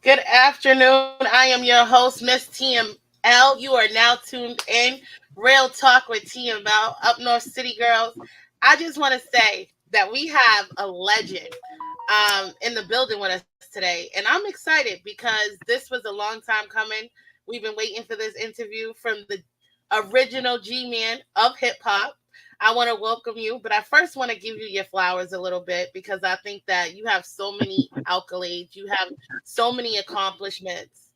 Good afternoon. I am your host, Miss TML. You are now tuned in. Real Talk with TML, Up North City Girls. I just want to say that we have a legend in the building with us today. And I'm excited because this was a long time coming. We've been waiting for this interview from the original Gman of hip hop. I want to welcome you, but I first want to give you your flowers a little bit because I think that you have so many accolades. You have so many accomplishments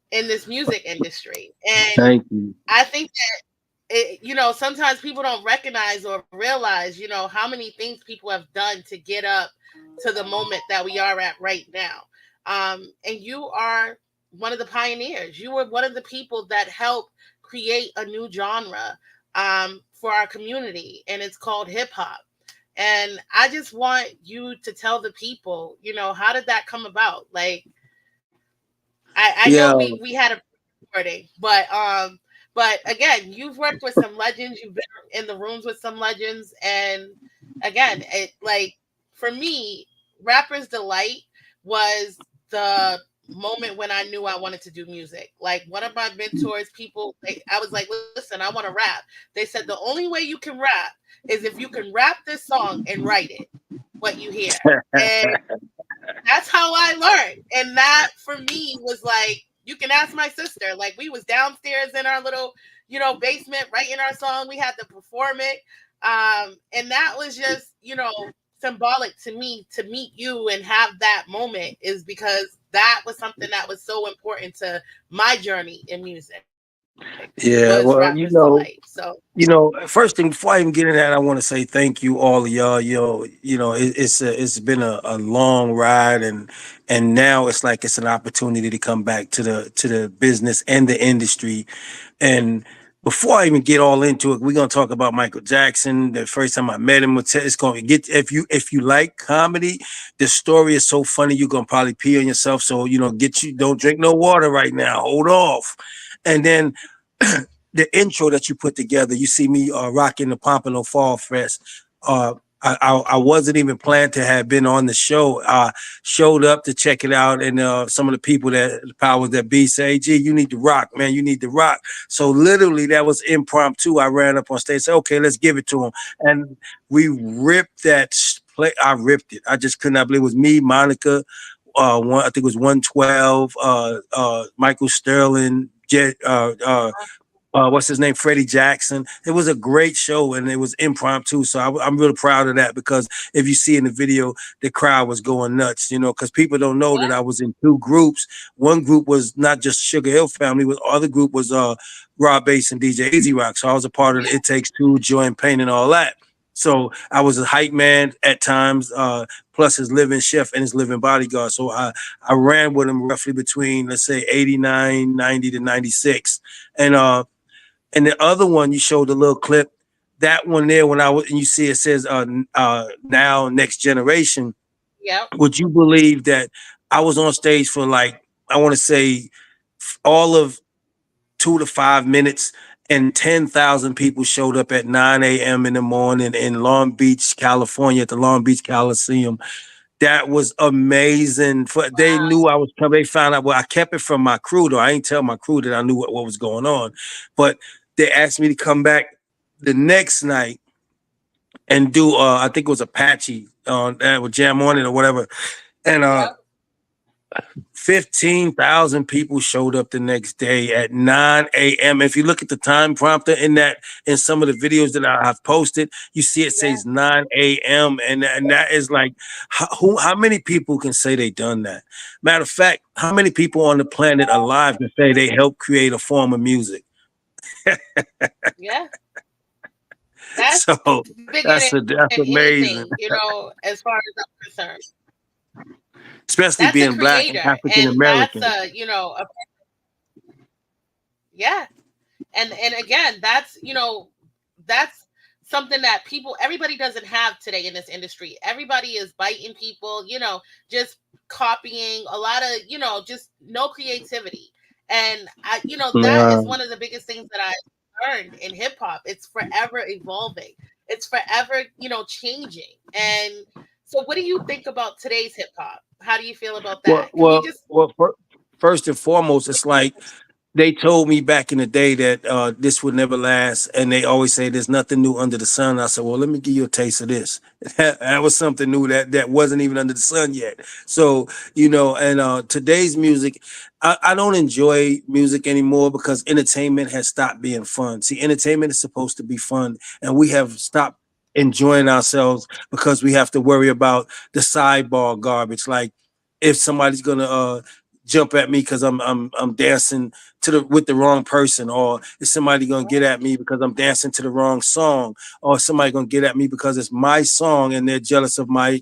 in this music industry. And thank you. I think that, sometimes people don't recognize or realize, how many things people have done to get up to the moment that we are at right now. And you are one of the pioneers. You were one of the people that helped create a new genre for our community, and it's called hip hop. And I just want you to tell the people, how did that come about? Like, I know we had a recording, but again, you've worked with some legends. You've been in the rooms with some legends, and again, for me, Rapper's Delight was the moment when I knew I wanted to do music. Like, one of my mentors, I was like, listen, I want to rap. They said the only way you can rap is if you can rap this song and write it, what you hear. And that's how I learned. And that for me was like, you can ask my sister. Like, we was downstairs in our little, basement writing our song. We had to perform it. And that was just, symbolic to me to meet you and have that moment, is because that was something that was so important to my journey in music. Yeah, well, Delight. So, first thing before I even get into that, I want to say thank you, all of y'all. It's been a long ride, and now it's like it's an opportunity to come back to the business and the industry. And before I even get all into it, we're gonna talk about Michael Jackson. The first time I met him, it's gonna get, if you like comedy, the story is so funny you're gonna probably pee on yourself. So don't drink no water right now. Hold off, and then. The intro that you put together, you see me rocking the Pompano Fall Fest. I wasn't even planned to have been on the show. Showed up to check it out, and some of the people the powers that be say, "Gee, you need to rock, man. You need to rock." So literally, that was impromptu. I ran up on stage, said, "Okay, let's give it to him," and we ripped that play. I ripped it. I just could not believe it was me, Monica. I think it was 112. Michael Sterling. What's his name? Freddie Jackson. It was a great show, and it was impromptu. So I'm really proud of that, because if you see in the video, the crowd was going nuts, because people don't know that I was in two groups. One group was not just Sugar Hill Family, the other group was Rob Bass and DJ Easy Rock. So I was a part of the It Takes Two, Joy and Pain, and all that. So I was a hype man at times, plus his living chef and his living bodyguard. So I ran with him roughly between, let's say, 89, 90 to 96. And the other one, you showed a little clip. That one there, and you see it says now Next Generation. Yeah. Would you believe that I was on stage for, like, I want to say all of 2 to 5 minutes, and 10,000 people showed up at 9 a.m. in the morning in Long Beach, California, at the Long Beach Coliseum. That was amazing. They knew I was coming. They found out. Well, I kept it from my crew, though. I ain't tell my crew that I knew what was going on. But they asked me to come back the next night and do, I think it was Apache with Jam on it or whatever. And 15,000 people showed up the next day at 9 a.m. If you look at the time prompter in some of the videos that I have posted, you see it Yeah. says 9 a.m. and that is like how many people can say they done that? Matter of fact, how many people on the planet alive can say they helped create a form of music? Yeah. That's So bigger than that's anything, amazing, you know, as far as I'm concerned. especially That's a being black and creator. African And that's American. a, you know, yeah. And again, that's, you know, that's something that everybody doesn't have today in this industry. Everybody is biting people, you know, just copying a lot of, you know, just no creativity. And I, you know, that is Uh, one of the biggest things that I learned in hip hop. It's forever evolving. It's forever, you know, changing. And so what do you think about today's hip hop? How do you feel about well, that? Can we well, just well. First and foremost, it's like they told me back in the day that this would never last, and they always say there's nothing new under the sun. I said, well, let me give you a taste of this. That was something new that wasn't even under the sun yet. So and today's music, I don't enjoy music anymore because entertainment has stopped being fun. See, entertainment is supposed to be fun, and we have stopped enjoying ourselves because we have to worry about the sidebar garbage, like if somebody's gonna jump at me because I'm dancing with the wrong person, or is somebody gonna get at me because I'm dancing to the wrong song, or somebody gonna get at me because it's my song and they're jealous of my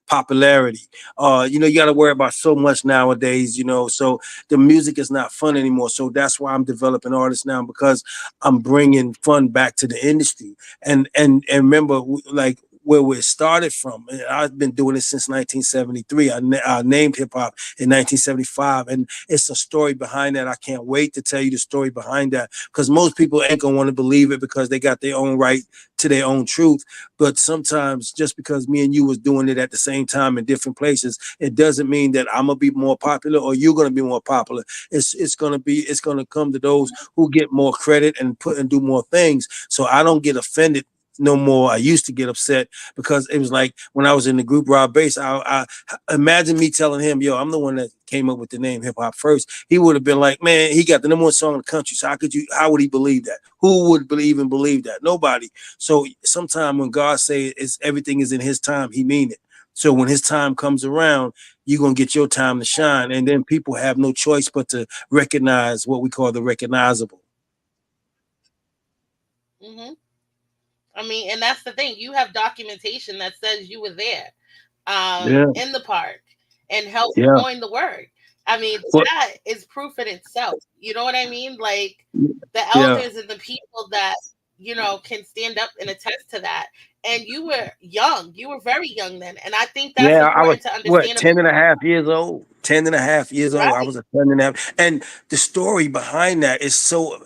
popularity. You got to worry about so much nowadays. So the music is not fun anymore. So that's why I'm developing artists now, because I'm bringing fun back to the industry. And remember, like where we started from. I've been doing it since 1973. I named hip hop in 1975, and it's a story behind that. I can't wait to tell you the story behind that, because most people ain't gonna want to believe it because they got their own right to their own truth. But sometimes, just because me and you was doing it at the same time in different places, it doesn't mean that I'm gonna be more popular or you're gonna be more popular. It's gonna come to those who get more credit and do more things. So I don't get offended no more. I used to get upset because it was like when I was in the group Rob Bass, I imagine me telling him, yo, I'm the one that came up with the name hip hop first. He would have been like, man, he got the number one song in the country. So how would he believe that? Who would even believe that? Nobody. So sometime when God say everything is in his time, he mean it. So when his time comes around, you're going to get your time to shine. And then people have no choice but to recognize what we call the recognizable. mm-hmm. I mean, and that's the thing. You have documentation that says you were there, Yeah. in the park and helped Yeah. coin the word. I mean, Well, that is proof in itself. You know what I mean? Like the yeah. elders and the people that, you know, can stand up and attest to that. And you were young. You were very young then. And I think that's Yeah, I was important to what, understand about 10 and a half years old. 10 and a half years old. I right. was a 10 and a half. And the story behind that is so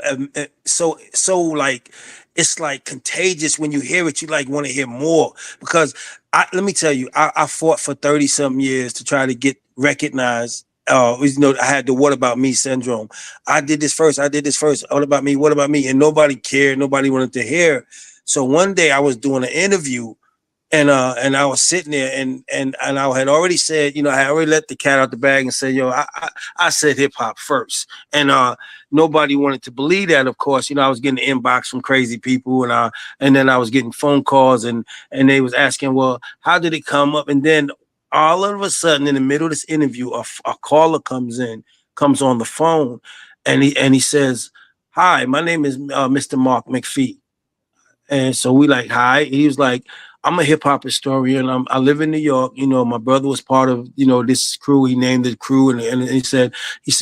like it's like contagious. When you hear it, you like want to hear more. Because let me tell you, I fought for 30 something years to try to get recognized. I had the what about me syndrome. I did this first. I did this first. What about me? What about me? And nobody cared. Nobody wanted to hear. So one day I was doing an interview, and I was sitting there, and I had already said, I had already let the cat out the bag and said, I said hip hop first. And nobody wanted to believe that, of course. I was getting inbox from crazy people, and then I was getting phone calls, and they was asking, well, how did it come up? And then all of a sudden, in the middle of this interview, a caller comes on the phone, and he says, hi, my name is Mr. Mark McPhee. And so we like, hi. He was like, I'm a hip hop historian. I live in New York. My brother was part of, this crew. He named the crew, and he said,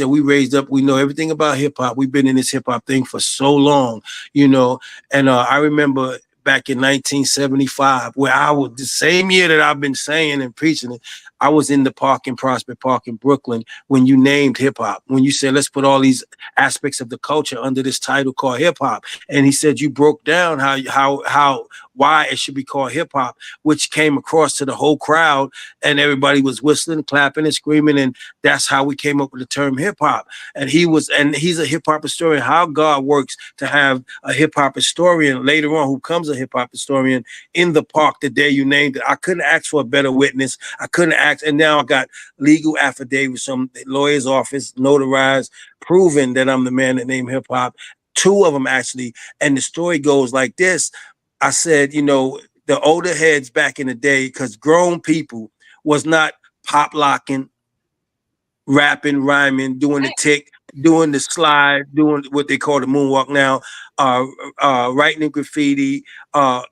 we raised up, we know everything about hip hop. We've been in this hip hop thing for so long, you know. And I remember back in 1975, where I was the same year that I've been saying and preaching it, I was in the park in Prospect Park in Brooklyn when you named hip hop. When you said, let's put all these aspects of the culture under this title called hip hop. And he said you broke down how why it should be called hip hop, which came across to the whole crowd, and everybody was whistling, clapping, and screaming, and that's how we came up with the term hip hop. And he's a hip hop historian. How God works to have a hip hop historian later on who becomes a hip hop historian in the park the day you named it. I couldn't ask for a better witness. I couldn't facts. And now I got legal affidavits from the lawyer's office, notarized, proving that I'm the man that named hip hop. Two of them actually. And the story goes like this. I said, the older heads back in the day, because grown people was not pop locking, rapping, rhyming, doing the tick, doing the slide, doing what they call the moonwalk now, uh, writing graffiti,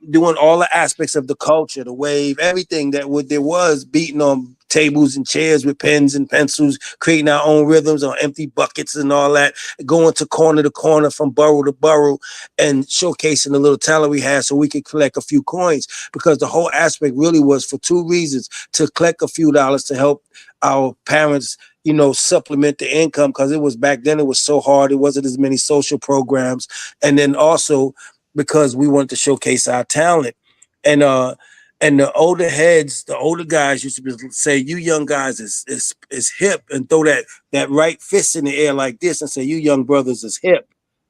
doing all the aspects of the culture, the wave, everything that what there was, beating on tables and chairs with pens and pencils, creating our own rhythms on empty buckets and all that, going to corner from borough to borough and showcasing the little talent we had so we could collect a few coins, because the whole aspect really was for two reasons: to collect a few dollars to help our parents, supplement the income, because it was back then, it was so hard. It wasn't as many social programs. And then also because we wanted to showcase our talent. And the older heads, the older guys used to say, "You young guys is hip," and throw that right fist in the air like this and say, "You young brothers is hip."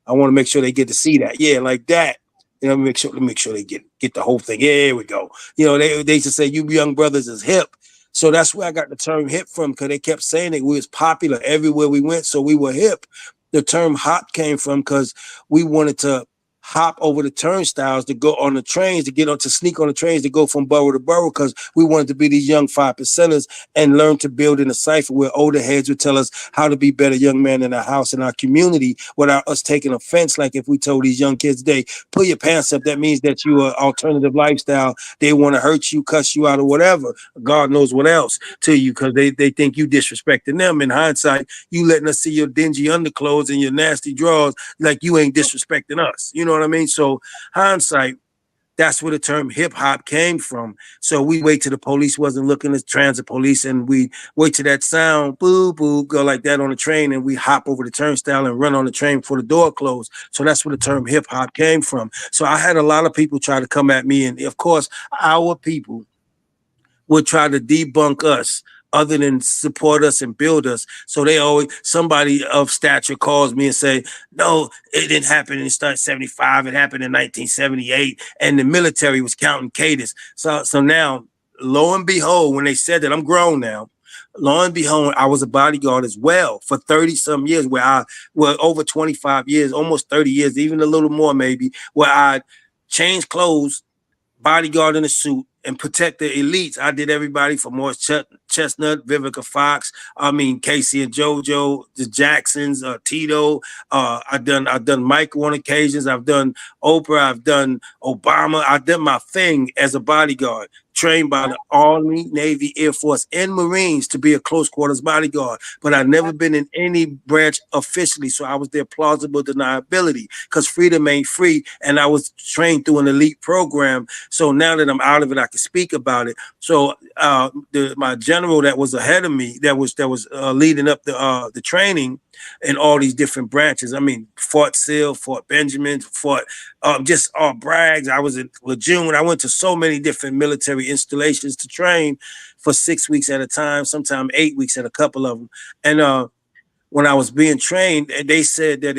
I want to make sure they get to see that. Yeah, like that. Make sure they get the whole thing. Yeah, here we go. They used to say, "You young brothers is hip." So that's where I got the term hip from, because they kept saying it. We was popular everywhere we went, so we were hip. The term hop came from because we wanted to hop over the turnstiles to go on the trains, to sneak on the trains to go from borough to borough, because we wanted to be these young 5%ers and learn to build in a cipher where older heads would tell us how to be better young men in our house, in our community, without us taking offense. Like if we told these young kids today, pull your pants up, that means that you are alternative lifestyle. They want to hurt you, cuss you out, or whatever. God knows what else to you, because they think you disrespecting them. In hindsight, you letting us see your dingy underclothes and your nasty drawers, like you ain't disrespecting us. You know what I mean? So hindsight, that's where the term hip hop came from. So we wait till the police wasn't looking at transit police, and we wait till that sound, boo, boo, go like that on the train, and we hop over the turnstile and run on the train before the door closed. So that's where the term hip hop came from. So I had a lot of people try to come at me, and of course, our people would try to debunk us other than support us and build us. So somebody of stature calls me and say, "No, it didn't happen in 1975. It happened in 1978. And the military was counting cadence." So now, lo and behold, when they said that, I'm grown now. Lo and behold, I was a bodyguard as well for 30 some years, over 25 years, almost 30 years, even a little more maybe, where I changed clothes, bodyguard in a suit, and protect the elites. I did everybody from Morris Chestnut, Vivica Fox, Casey and JoJo, the Jacksons, Tito. I've done Michael on occasions. I've done Oprah. I've done Obama. I did my thing as a bodyguard, trained by the Army, Navy, Air Force, and Marines to be a close quarters bodyguard. But I've never been in any branch officially, so I was their plausible deniability, because freedom ain't free, and I was trained through an elite program. So now that I'm out of it, I can speak about it. So my general that was ahead of me, that was leading up the training in all these different branches. Fort Sill, Fort Benjamin, Fort just Braggs. I was in Lejeune. I went to so many different military installations to train for 6 weeks at a time, sometimes 8 weeks at a couple of them. And when I was being trained, they said that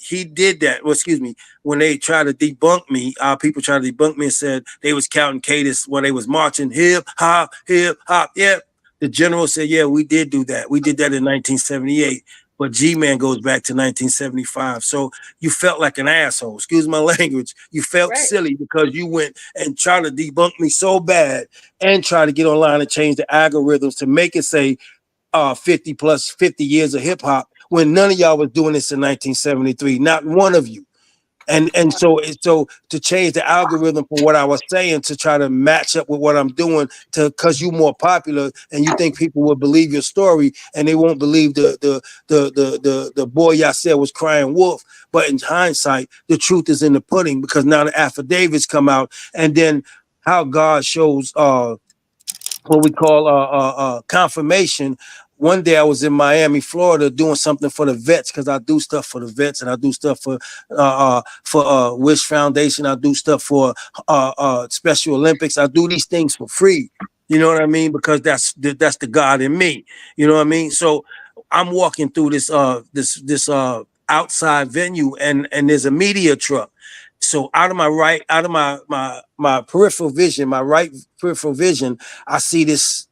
he did that. Well, excuse me. When they tried to debunk me, people tried to debunk me and said they was counting cadence when they was marching hip hop, hip hop. Yeah, the general said, "Yeah, we did do that. We did that in 1978." But Gman goes back to 1975. So you felt like an asshole. Excuse my language. You felt silly because you went and tried to debunk me so bad and try to get online and change the algorithms to make it say 50 years of hip hop, when none of y'all was doing this in 1973. Not one of you. And so to change the algorithm for what I was saying to try to match up with what I'm doing, because you're more popular and you think people will believe your story, and they won't believe the boy y'all said was crying wolf. But in hindsight, the truth is in the pudding, because now the affidavits come out, and then how God shows what we call confirmation. One day I was in Miami, Florida, doing something for the vets, because I do stuff for the vets, and I do stuff for Wish Foundation. I do stuff for Special Olympics. I do these things for free. You know what I mean? Because that's the God in me. You know what I mean? So I'm walking through this outside venue, and there's a media truck. So out of my peripheral vision, my right peripheral vision, I see this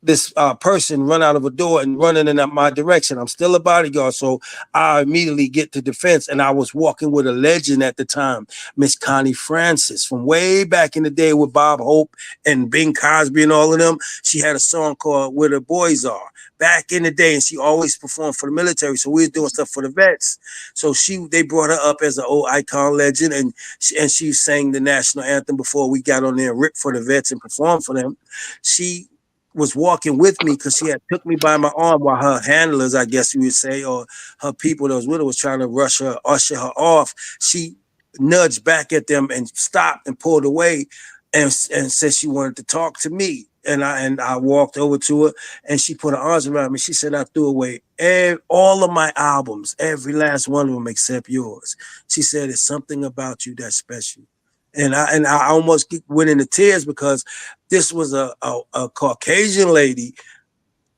this person run out of a door and running in my direction. I'm still a bodyguard, so I immediately get to defense. And I was walking with a legend at the time, Miss Connie Francis, from way back in the day with Bob Hope and Bing Cosby and all of them. She had a song called "Where the Boys Are" back in the day, and she always performed for the military. So we was doing stuff for the vets. So they brought her up as an old icon legend, and she sang the national anthem before we got on there and ripped for the vets and performed for them. She was walking with me because she had took me by my arm while her handlers, I guess you would say, or her people that was with her was trying to usher her off. She nudged back at them and stopped and pulled away and said she wanted to talk to me. And I walked over to her and she put her arms around me. She said, I threw away all of my albums, every last one of them except yours. She said, it's something about you that's special. And I almost went into tears because this was a Caucasian lady,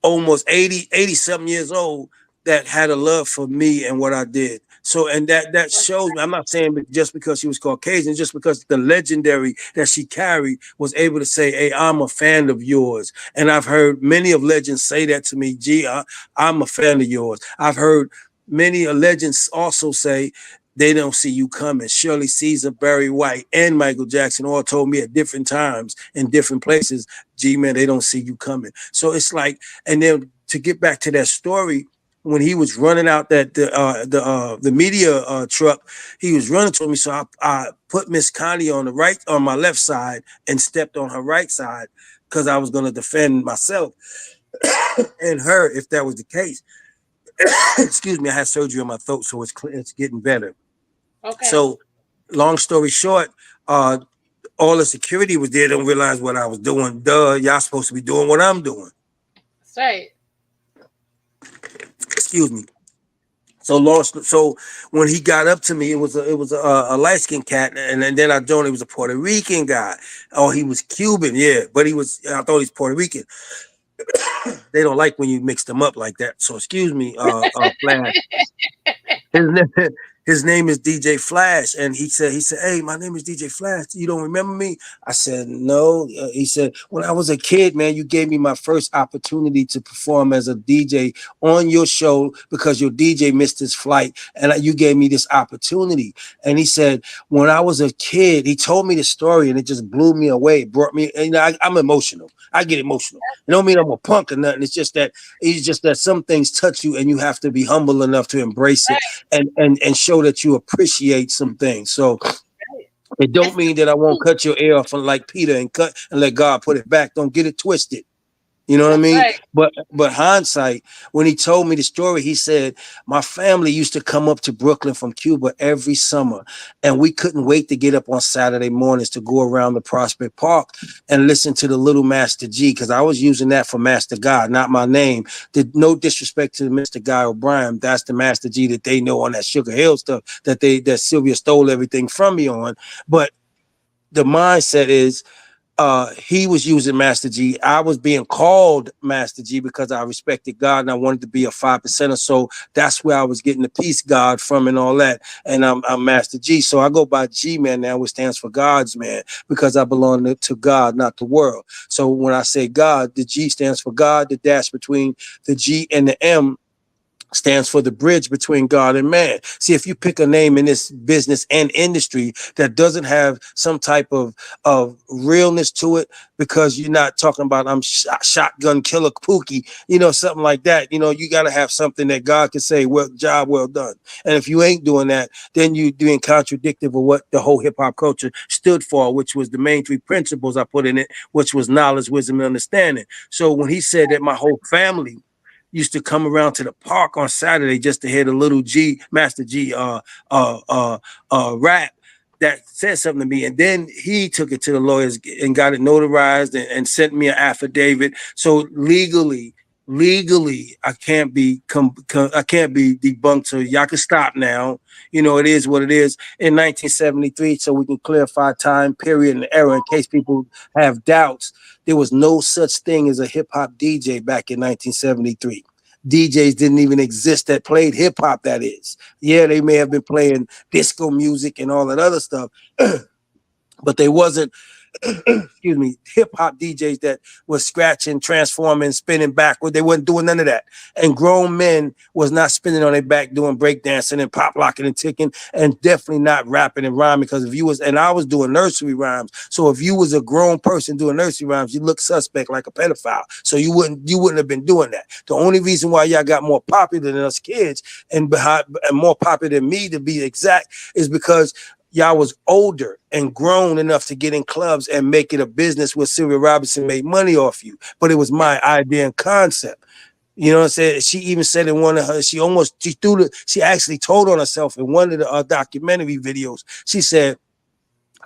almost 80 something years old, that had a love for me and what I did. So, and that shows me, I'm not saying just because she was Caucasian, just because the legendary that she carried was able to say, hey, I'm a fan of yours. And I've heard many of legends say that to me, I'm a fan of yours. I've heard many legends also say, they don't see you coming. Shirley Caesar, Barry White, and Michael Jackson all told me at different times in different places, G-Man, they don't see you coming. So it's like, and then to get back to that story, when he was running out the media truck, he was running to me. So I put Miss Connie on my left side and stepped on her right side because I was going to defend myself and her if that was the case. Excuse me, I had surgery on my throat, so it's getting better. Okay. So, long story short, all the security was there. Don't realize what I was doing. Duh, y'all supposed to be doing what I'm doing. That's right. Excuse me. So when he got up to me, it was a light skinned cat, and then I joined. It was a Puerto Rican guy. Oh, he was Cuban, yeah, but I thought he was Puerto Rican. They don't like when you mix them up like that. So excuse me, Flash. His name, his name is DJ Flash, and he said, hey, my name is DJ Flash. You don't remember me? I said, no. He said, when I was a kid, man, you gave me my first opportunity to perform as a DJ on your show because your DJ missed his flight, and you gave me this opportunity. And he said, when I was a kid, he told me the story, and it just blew me away. It brought me, I'm emotional. I get emotional. It don't mean I'm a punk or nothing. It's just that some things touch you, and you have to be humble enough to embrace it and show that you appreciate some things. So it don't mean that I won't cut your ear off like Peter and cut and let God put it back. Don't get it twisted. You know what I That's mean? right. But hindsight, when he told me the story, he said, my family used to come up to Brooklyn from Cuba every summer, and we couldn't wait to get up on Saturday mornings to go around the Prospect Park and listen to the Little Master G, because I was using that for Master God, not my name. No disrespect to Mr. Guy O'Brien. That's the Master G that they know on that Sugar Hill stuff that Sylvia stole everything from me on. But the mindset is, he was using Master G. I was being called Master G because I respected God and I wanted to be a 5%. So that's where I was getting the peace God from and all that. And I'm Master G. So I go by G-Man now, which stands for God's man, because I belong to God, not the world. So when I say God, the G stands for God. The dash between the G and the M stands for the bridge between God and man. See, if you pick a name in this business and industry that doesn't have some type of realness to it, because you're not talking about I'm shotgun killer Pookie, something like that. You got to have something that God can say, well, job well done. And if you ain't doing that, then you doing contradictive of what the whole hip hop culture stood for, which was the main three principles I put in it, which was knowledge, wisdom, and understanding. So when he said that my whole family used to come around to the park on Saturday just to hear the little G, Master G, rap, that said something to me. And then he took it to the lawyers and got it notarized and sent me an affidavit. So legally, I can't be debunked. So y'all can stop now. It is what it is. In 1973, so we can clarify time period and error in case people have doubts. There was no such thing as a hip hop DJ back in 1973. DJs didn't even exist that played hip hop. That is, yeah, they may have been playing disco music and all that other stuff, but they wasn't excuse me, hip hop DJs that was scratching, transforming, spinning backward. They wasn't doing none of that. And grown men was not spinning on their back doing breakdancing and pop locking and ticking, and definitely not rapping and rhyming. Because if you was, and I was doing nursery rhymes, so if you was a grown person doing nursery rhymes, you look suspect like a pedophile. So you wouldn't have been doing that. The only reason why y'all got more popular than us kids and more popular than me to be exact is because y'all was older and grown enough to get in clubs and make it a business where Sylvia Robinson made money off you. But it was my idea and concept. You know what I'm saying? She even said in one of her, she actually told on herself in one of the documentary videos. She said,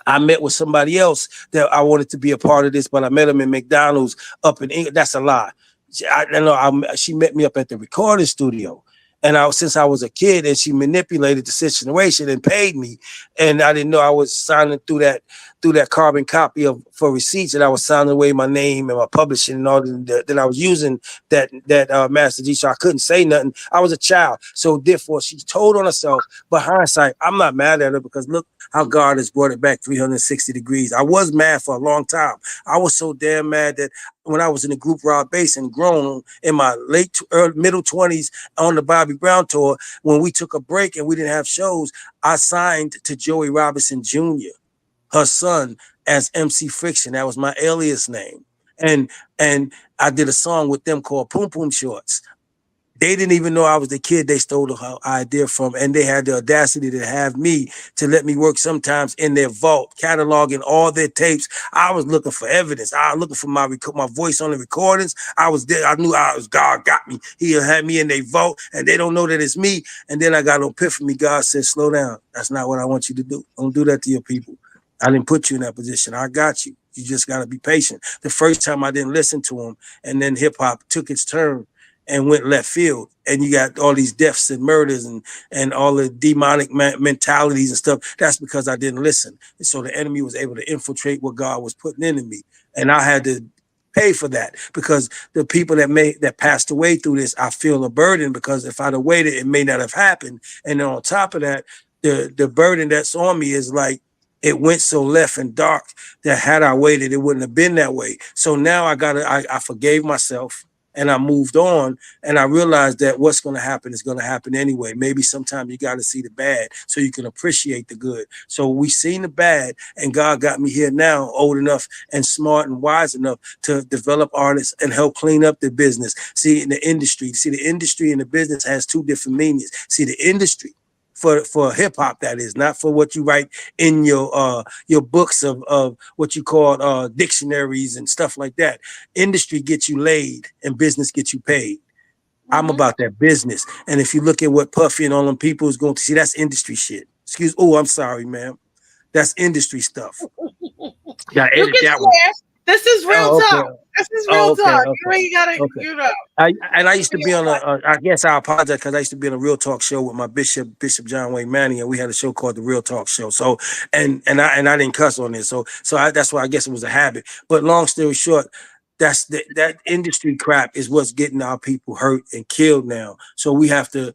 I met with somebody else that I wanted to be a part of this, but I met him in McDonald's up in England. That's a lie. She met me up at the recording studio. And since I was a kid, and she manipulated the situation and paid me, and I didn't know I was signing through that carbon copy for receipts, and I was signing away my name and my publishing and all that I was using that Master G, so I couldn't say nothing. I was a child, so therefore she told on herself. But hindsight, I'm not mad at her because look how God has brought it back 360 degrees. I was mad for a long time. I was so damn mad that when I was in the group Rob Bass and grown in my middle 20s on the Bobby Brown tour, when we took a break and we didn't have shows, I signed to Joey Robinson Jr., her son, as MC Friction. That was my alias name. And I did a song with them called Poom Poom Shorts. They didn't even know I was the kid they stole the idea from, and they had the audacity to have me to let me work sometimes in their vault, cataloging all their tapes. I was looking for evidence. I was looking for my voice on the recordings. I was there. I knew God got me. He had me in their vault, and they don't know that it's me. And then I got an epiphany. God said, slow down. That's not what I want you to do. Don't do that to your people. I didn't put you in that position. I got you. You just got to be patient. The first time I didn't listen to him, and then hip hop took its turn and went left field, and you got all these deaths and murders and all the demonic mentalities and stuff. That's because I didn't listen. And so the enemy was able to infiltrate what God was putting into me, and I had to pay for that because the people that passed away through this, I feel a burden because if I'd have waited, it may not have happened. And then on top of that, the burden that's on me is like, it went so left and dark that had I waited, it wouldn't have been that way. So now I forgave myself and I moved on, and I realized that what's going to happen is going to happen anyway. Maybe sometime you got to see the bad so you can appreciate the good. So we seen the bad, and God got me here now, old enough and smart and wise enough to develop artists and help clean up the business. See, in the industry, the industry and the business has two different meanings. See, the industry for hip hop, that is, not for what you write in your books of what you call dictionaries and stuff like that. Industry gets you laid and business gets you paid. I'm about that business. And if you look at what Puffy and all them people is going to see, that's industry shit. I'm sorry, ma'am. That's industry stuff. Yeah, edit that one. This is real talk. Okay. This is real talk. Okay. You gotta, I used to be on I guess I apologize because I used to be on a Real Talk show with my Bishop John Wayne Manning, and we had a show called the Real Talk Show. So and I didn't cuss on it. So that's why I guess it was a habit. But long story short, that industry crap is what's getting our people hurt and killed now. So we have to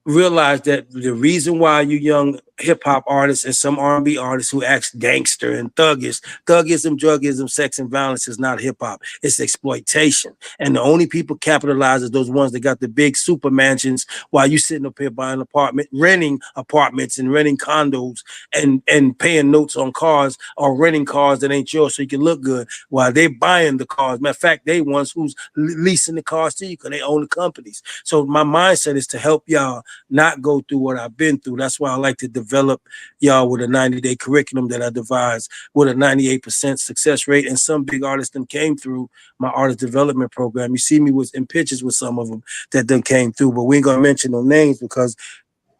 realize that the reason why you young hip hop artists and some R&B artists who act gangster and thuggism, drugism, sex and violence is not hip hop. It's exploitation. And the only people capitalize is those ones that got the big super mansions while you sitting up here buying renting apartments and renting condos and paying notes on cars or renting cars that ain't yours so you can look good while they buying the cars. Matter of fact, they ones who's leasing the cars to you because they own the companies. So my mindset is to help y'all not go through what I've been through. That's why I like to develop y'all with a 90-day curriculum that I devised with a 98% success rate. And some big artists that came through my artist development program. You see me in pictures with some of them that then came through, but we ain't gonna mention no names because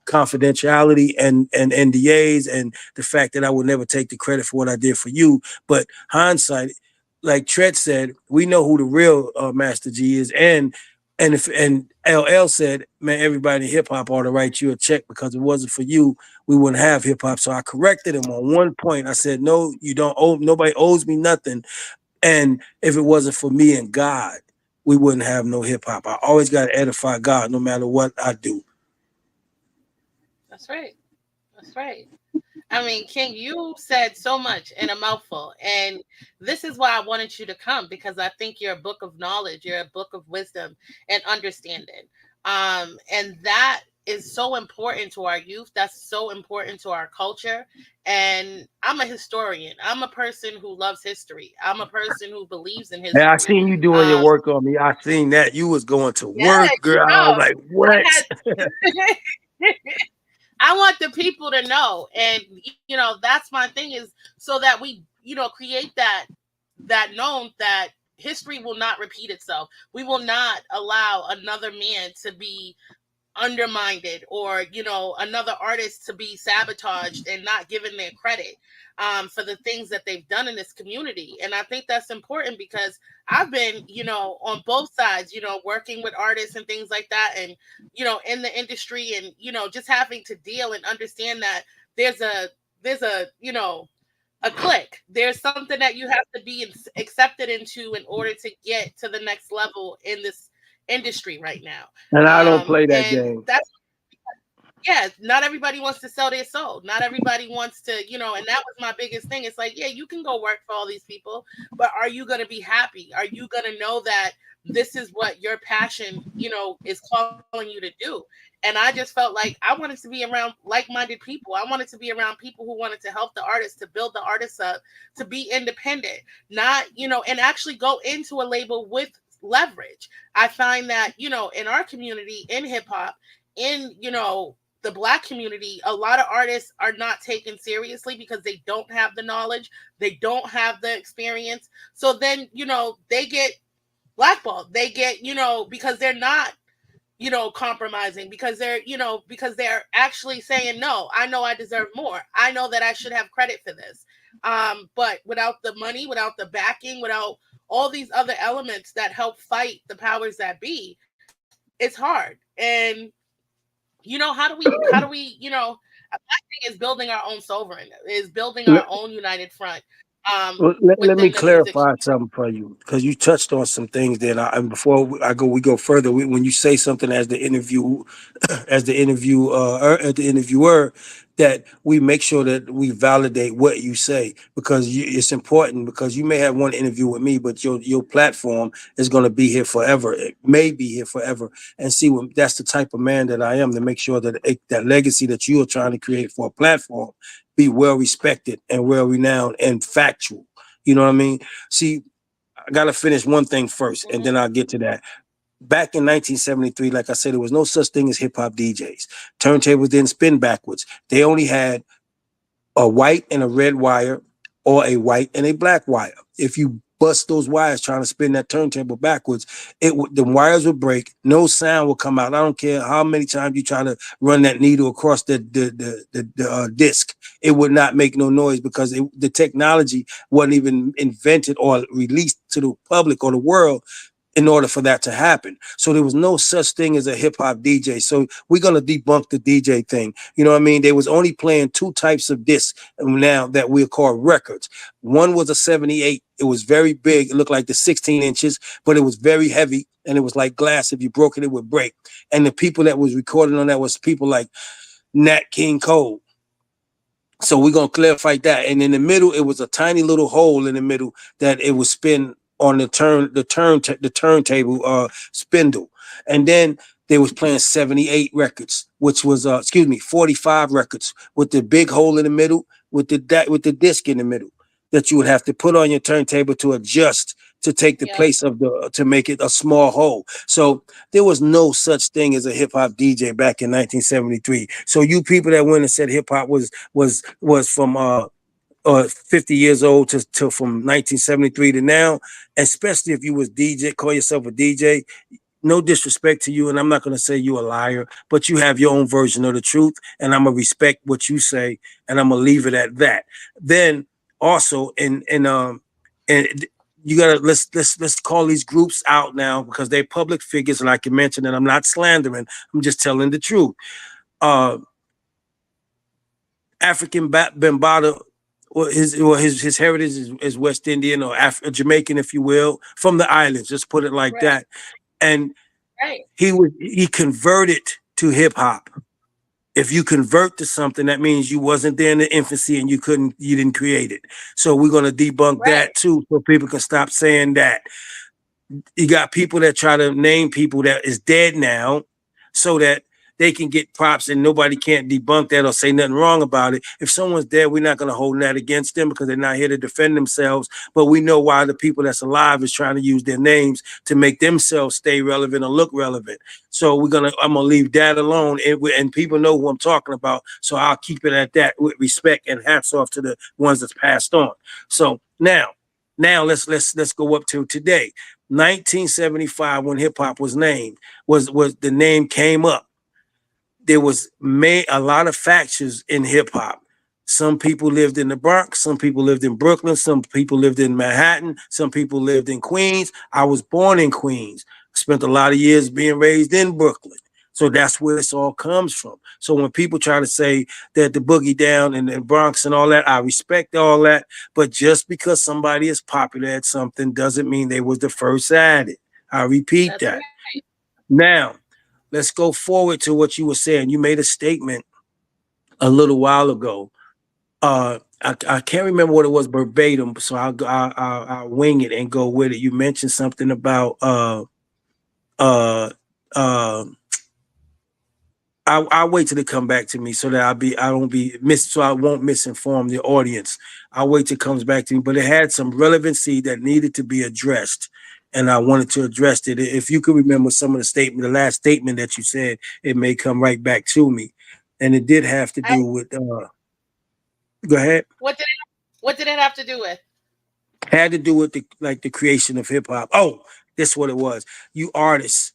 confidentiality and NDAs and the fact that I would never take the credit for what I did for you. But hindsight, like Tret said, we know who the real Master G is, and LL said, man, everybody in hip hop ought to write you a check because if it wasn't for you, we wouldn't have hip hop. So I corrected him on one point. I said, no, you don't owe, nobody owes me nothing. And if it wasn't for me and God, we wouldn't have no hip hop. I always got to edify God no matter what I do. That's right. That's right. I mean, King, you said so much in a mouthful. And this is why I wanted you to come, because I think you're a book of knowledge, you're a book of wisdom and understanding. And that is so important to our youth. That's so important to our culture. And I'm a historian. I'm a person who loves history. I'm a person who believes in And I history. seen you doing your Um, work on me. I seen that you was going to yeah, work, girl. I was like, I what? had I want the people to know, and that's my thing, is so that we create that known that history will not repeat itself. We will not allow another man to be undermined, or another artist to be sabotaged and not given their credit for the things that they've done in this community. And I think that's important, because I've been on both sides, working with artists and things like that, and in the industry, and just having to deal and understand that there's a a click. There's something that you have to be accepted into in order to get to the next level in this industry right now. And I don't play that And game. that's, yeah, not everybody wants to sell their soul. Not everybody wants to, and that was my biggest thing. It's like, yeah, you can go work for all these people, but are you going to be happy? Are you going to know that this is what your passion, is calling you to do? And I just felt like I wanted to be around like-minded people. I wanted to be around people who wanted to help the artists, to build the artists up, to be independent, not, and actually go into a label with leverage. I find that, in our community, in hip hop, in, the black community, a lot of artists are not taken seriously because they don't have the knowledge, they don't have the experience. So then, they get blackballed. They get, because they're not, compromising, because they're actually saying, no, I know I deserve more. I know that I should have credit for this. But without the money, without the backing, without all these other elements that help fight the powers that be, it's hard. And how do we a black thing is building our own sovereign, is building our Let, own united front let me within the music clarify community. something for you because you touched on some things there. And before we go further. When you say something as the interview, as the interviewer, that we make sure that we validate what you say because it's important because you may have one interview with me, but your platform is going to be here forever. It may be here forever, and see that's the type of man that I am to make sure that that legacy that you are trying to create for a platform be well respected and well renowned and factual. You know what I mean? See, I got to finish one thing first, and Hmm. then I'll get to that. Back in 1973, like I said, there was no such thing as hip hop DJs. Turntables didn't spin backwards. They only had a white and a red wire or a white and a black wire. If you bust those wires trying to spin that turntable backwards, the wires would break. No sound would come out. I don't care how many times you try to run that needle across the disc. It would not make no noise because the technology wasn't even invented or released to the public or the world in order for that to happen. So there was no such thing as a hip hop DJ. So we're gonna debunk the DJ thing. You know what I mean? They was only playing two types of discs now that we call records. One was a 78. It was very big. It looked like the 16 inches, but it was very heavy and it was like glass. If you broke it, it would break. And the people that was recording on that was people like Nat King Cole. So we're gonna clarify that. And in the middle, it was a tiny little hole in the middle that it would spin on the turntable spindle. And then they was playing 78 records, which was 45 records with the big hole in the middle with the disc in the middle that you would have to put on your turntable to adjust to take the Yep. place of the to make it a small hole. So there was no such thing as a hip hop DJ back in 1973. So you people that went and said hip hop was from 50 years old to from 1973 to now, especially if you was DJ, call yourself a DJ, no disrespect to you, and I'm not going to say you a liar, but you have your own version of the truth, and I'm gonna respect what you say, and I'm gonna leave it at that. Then also, and you gotta let's call these groups out now because they're public figures, and I can mention, and I'm not slandering, I'm just telling the truth. Uh, African Bambaataa, his heritage is West Indian or Jamaican, if you will, from the islands. Just put it like Right. that. And Right. he converted to hip hop If you convert to something, that means you wasn't there in the infancy and you didn't create it. So we're gonna debunk Right. that too, so people can stop saying that. You got people that try to name people that is dead now so that they can get props and nobody can't debunk that or say nothing wrong about it. If someone's dead, we're not going to hold that against them because they're not here to defend themselves. But we know why the people that's alive is trying to use their names to make themselves stay relevant or look relevant. So I'm gonna leave that alone, and people know who I'm talking about. So I'll keep it at that with respect and hats off to the ones that's passed on. So now let's go up to today. 1975, when hip hop was named, was the name came up. There was a lot of factions in hip hop. Some people lived in the Bronx, some people lived in Brooklyn, some people lived in Manhattan, some people lived in Queens. I was born in Queens, spent a lot of years being raised in Brooklyn. So that's where this all comes from. So when people try to say that the boogie down and the Bronx and all that, I respect all that. But just because somebody is popular at something doesn't mean they was the first at it. I repeat That's that. right. Now, let's go forward to what you were saying. You made a statement a little while ago. I can't remember what it was verbatim, so I'll wing it and go with it. You mentioned something about uh, uh, I'll wait till they come back to me so that I don't be so I won't misinform the audience. I'll wait till it comes back to me, but it had some relevancy that needed to be addressed, and I wanted to address it. If you could remember some of the last statement that you said, it may come right back to me, and it did have to I, do with. Go ahead. what did what did it have to do with? Had to do with the creation of hip hop. Oh, this is what it was. You artists,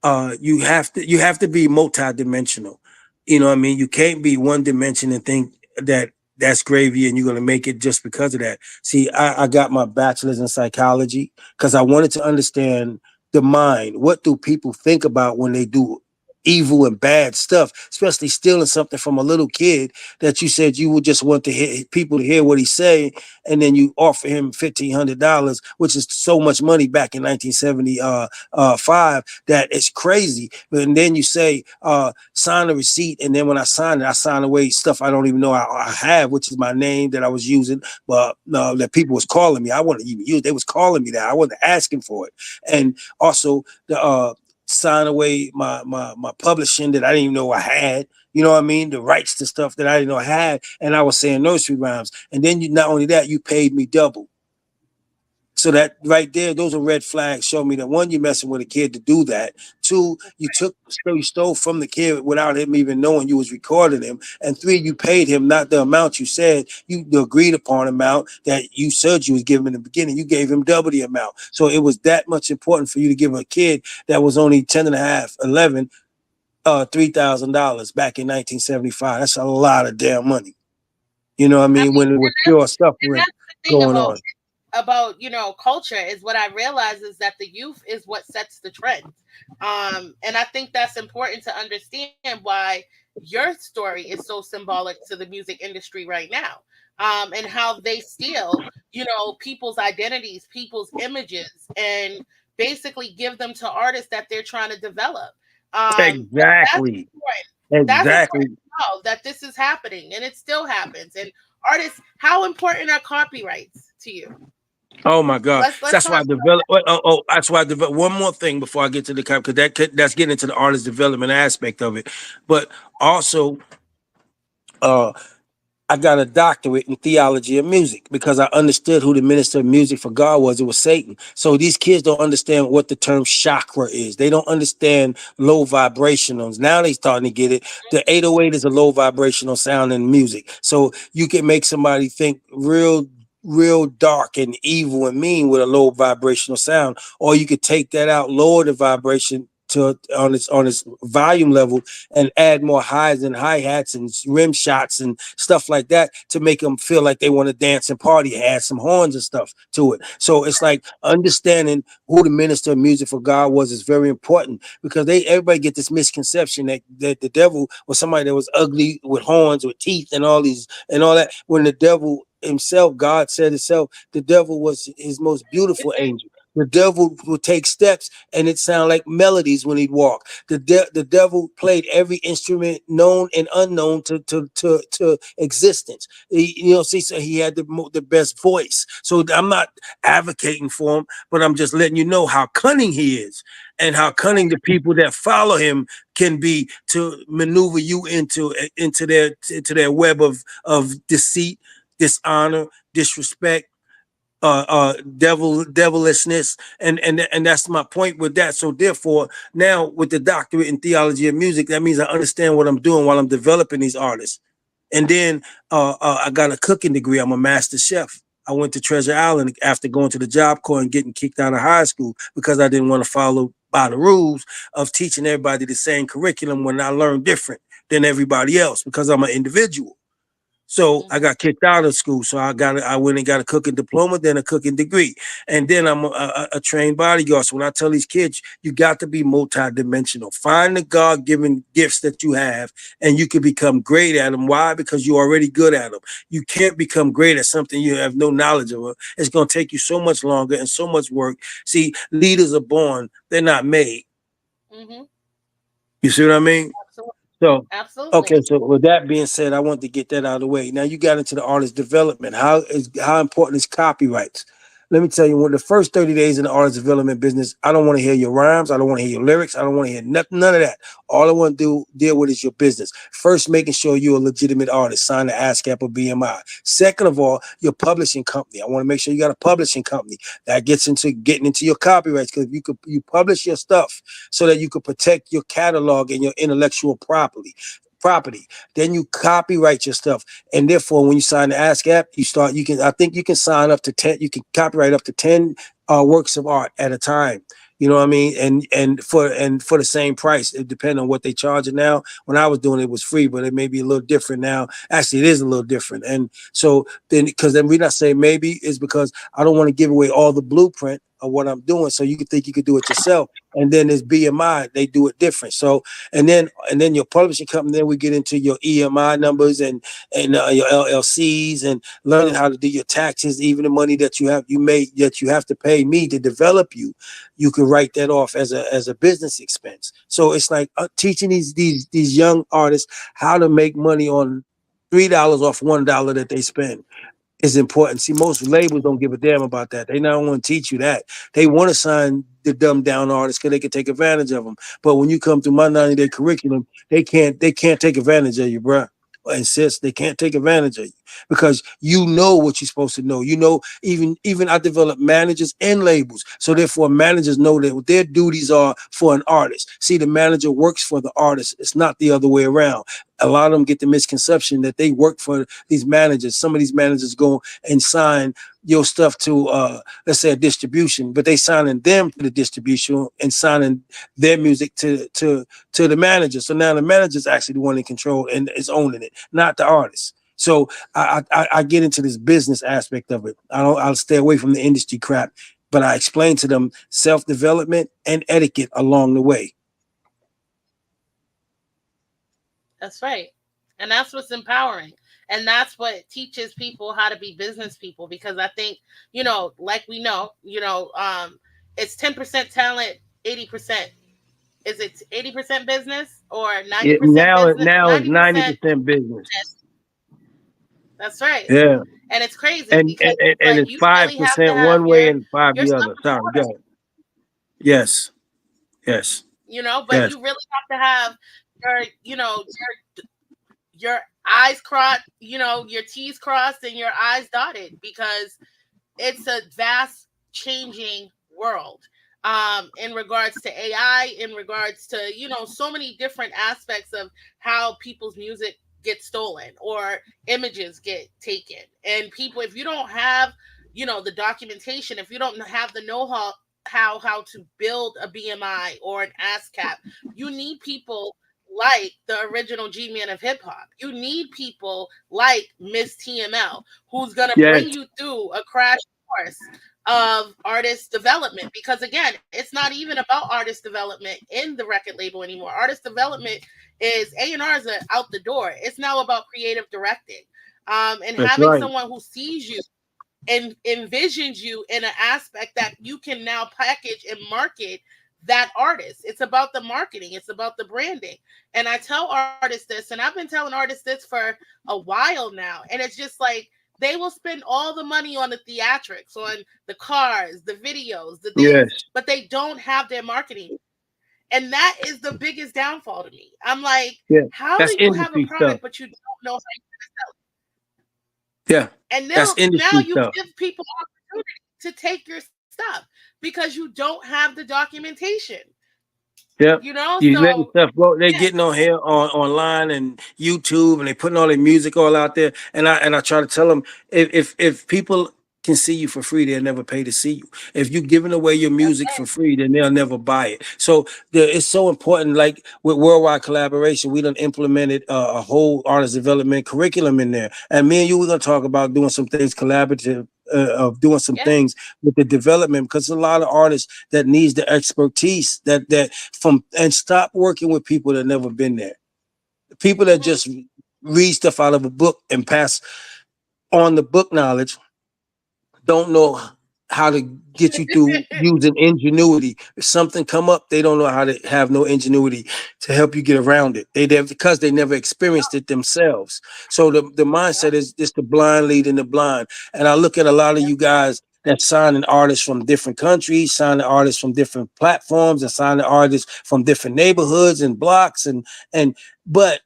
you have to be multidimensional. You know what I mean? You can't be one dimension and think that that's gravy and you're gonna make it just because of that. See, I got my bachelor's in psychology because I wanted to understand the mind. What do people think about when they do evil and bad stuff, especially stealing something from a little kid that you said you would just want to hear people to hear what he's saying, and then you offer him $1,500, which is so much money back in 1975 that it's crazy. And then you say, sign a receipt, and then when I sign away stuff I don't even know I have, which is my name that I was using, but that people was calling me. I wasn't even use. They was calling me that. I wasn't asking for it, and also the sign away my publishing that I didn't even know I had. You know what I mean? The rights to stuff that I didn't know I had, and I was saying nursery rhymes. And then you not only that, you paid me double. So that right there, those are red flags. Show me that one, you're messing with a kid to do that. Two, you stole from the kid without him even knowing you was recording him. And three, you paid him not the amount you said, the agreed upon amount that you said you was giving in the beginning. You gave him double the amount. So it was that much important for you to give a kid that was only 10 and a half, 11, $3,000 back in 1975. That's a lot of damn money. You know what I I mean? mean, When it was pure suffering that's the thing going on. about culture is what I realize is that the youth is what sets the trend. And I think that's important to understand why your story is so symbolic to the music industry right now. And how they steal, people's identities, people's images, and basically give them to artists that they're trying to develop. But that's Exactly. important. That's important Exactly. to know that this is happening and it still happens. And artists, how important are copyrights to you? Oh my God. Let's That's talk why I about developed. That's why I developed one more thing before I get to the cop because that's getting into the artist development aspect of it. But also, uh, I got a doctorate in theology of music because I understood who the minister of music for God was. It was Satan. So these kids don't understand what the term chakra is. They don't understand low vibrationals. Now they starting to get it. The 808 is a low vibrational sound in music. So you can make somebody think real dark and evil and mean with a low vibrational sound, or you could take that out, lower the vibration to on its volume level and add more highs and hi-hats and rim shots and stuff like that to make them feel like they want to dance and party, add some horns and stuff to it. So it's like understanding who the minister of music for God was is very important because everybody get this misconception that the devil was somebody that was ugly with horns, with teeth and all these and all that, when the devil himself, God said himself, the devil was his most beautiful angel. The devil would take steps, and it sounded like melodies when he'd walk. The devil played every instrument known and unknown to existence. See, so he had the best voice. So I'm not advocating for him, but I'm just letting you know how cunning he is, and how cunning the people that follow him can be to maneuver you into their web of deceit, dishonor, disrespect, devilishness, and that's my point with that. So therefore, now with the doctorate in theology of music, that means I understand what I'm doing while I'm developing these artists. And then I got a cooking degree. I'm a master chef. I went to Treasure Island after going to the Job Corps and getting kicked out of high school because I didn't want to follow by the rules of teaching everybody the same curriculum when I learned different than everybody else because I'm an individual. So I got kicked out of school. So I went and got a cooking diploma, then a cooking degree. And then I'm a trained bodyguard. So when I tell these kids, you got to be multidimensional. Find the God-given gifts that you have, and you can become great at them. Why? Because you're already good at them. You can't become great at something you have no knowledge of. It's going to take you so much longer and so much work. See, leaders are born. They're not made. Mm-hmm. You see what I mean? Absolutely. So, Absolutely. okay. So with that being said, I want to get that out of the way. Now you got into the artist development. How important is copyrights? Let me tell you, when the first 30 days in the artist development business, I don't want to hear your rhymes. I don't want to hear your lyrics. I don't want to hear nothing, none of that. All I want to deal with is your business. First, making sure you're a legitimate artist, sign the ASCAP or BMI. Second of all, your publishing company. I want to make sure you got a publishing company that gets into getting into your copyrights, because you publish your stuff so that you can protect your catalog and your intellectual property. Then you copyright your stuff. And therefore, when you sign the ASCAP, I think you can sign up to 10, you can copyright up to 10 works of art at a time. You know what I mean? And for the same price. It depends on what they charge it now. When I was doing it, it was free, but it may be a little different now. Actually, it is a little different. And so then, because then we not say maybe, is because I don't want to give away all the blueprint of what I'm doing. So you can think you could do it yourself. And then there's BMI, they do it different. So and then your publishing company. Then we get into your EMI numbers and your LLCs, and learning how to do your taxes. Even the money that you made that you have to pay me to develop you, you can write that off as a business expense. So it's like teaching these young artists how to make money on $3 off $1 that they spend is important. See, most labels don't give a damn about that. They not want to teach you that. They want to sign the dumbed down artists because they can take advantage of them. But when you come through my 90-day curriculum, they can't take advantage of you, bruh. Insist they can't take advantage of you because you know what you're supposed to know. You know, even I develop managers and labels, so therefore managers know that what their duties are for an artist. See, the manager works for the artist. It's not the other way around. A lot of them get the misconception that they work for these managers. Some of these managers go and sign your stuff to let's say a distribution, but they signing them to the distribution and signing their music to the manager. So now the manager's actually the one in control and is owning it, not the artist. So I get into this business aspect of it. I'll stay away from the industry crap, but I explain to them self-development and etiquette along the way. That's right. And that's what's empowering. And that's what teaches people how to be business people. Because I think, like we know, it's 10% talent, 80%. Is it 80% business or 90% business? Now it's 90%. 90% business. That's right. Yeah. And it's crazy And because and, it's and like it's you five really have to percent have one way your and five your the stuff other. in Sorry, go order, ahead. Yes, yes, but yes. you really have to have your, your eyes crossed, your T's crossed and your I's dotted, because it's a vast changing world, in regards to AI, in regards to, so many different aspects of how people's music gets stolen or images get taken. And people, if you don't have, the documentation, if you don't have the know-how, how to build a BMI or an ASCAP, you need people like the original Gman of hip hop. You need people like Miss TML, who's gonna Yes, bring you through a crash course of artist development. Because again, it's not even about artist development in the record label anymore. Artist development is A&R's are out the door. It's now about creative directing, and that's having right. someone who sees you and envisions you in an aspect that you can now package and market that artist. It's about the marketing, it's about the branding. And I tell artists this, and I've been telling artists this for a while now, and it's just like they will spend all the money on the theatrics, on the cars, the videos, the things, Yes. but they don't have their marketing. And that is the biggest downfall to me. I'm like, Yeah. how do That's you have a industry stuff. product but you don't know how you sell Yeah. it? And That's now industry you stuff. give people opportunity to take your stuff because you don't have the documentation. Yep. You letting So stuff go. They yes, getting on here on online and YouTube, and they putting all their music all out there. And I try to tell them, if people can see you for free, they'll never pay to see you. If you're giving away your that's music for right. free, then they'll never buy it. So it's so important. Like with worldwide collaboration, we done implemented a whole artist development curriculum in there. And me and you, we're gonna talk about doing some things collaborative. Of doing some Yeah. things with the development, because a lot of artists that needs the expertise that from, and stop working with people that never been there. People that Hmm. just read stuff out of a book and pass on the book knowledge don't know how to get you through using ingenuity. If something come up, they don't know how to have no ingenuity to help you get around it. Because they never experienced it themselves. So the mindset Yep. is just the blind leading the blind. And I look at a lot of you That's right. guys that signing artists from different countries, signing artists from different platforms, and signing artists from different neighborhoods and blocks, and but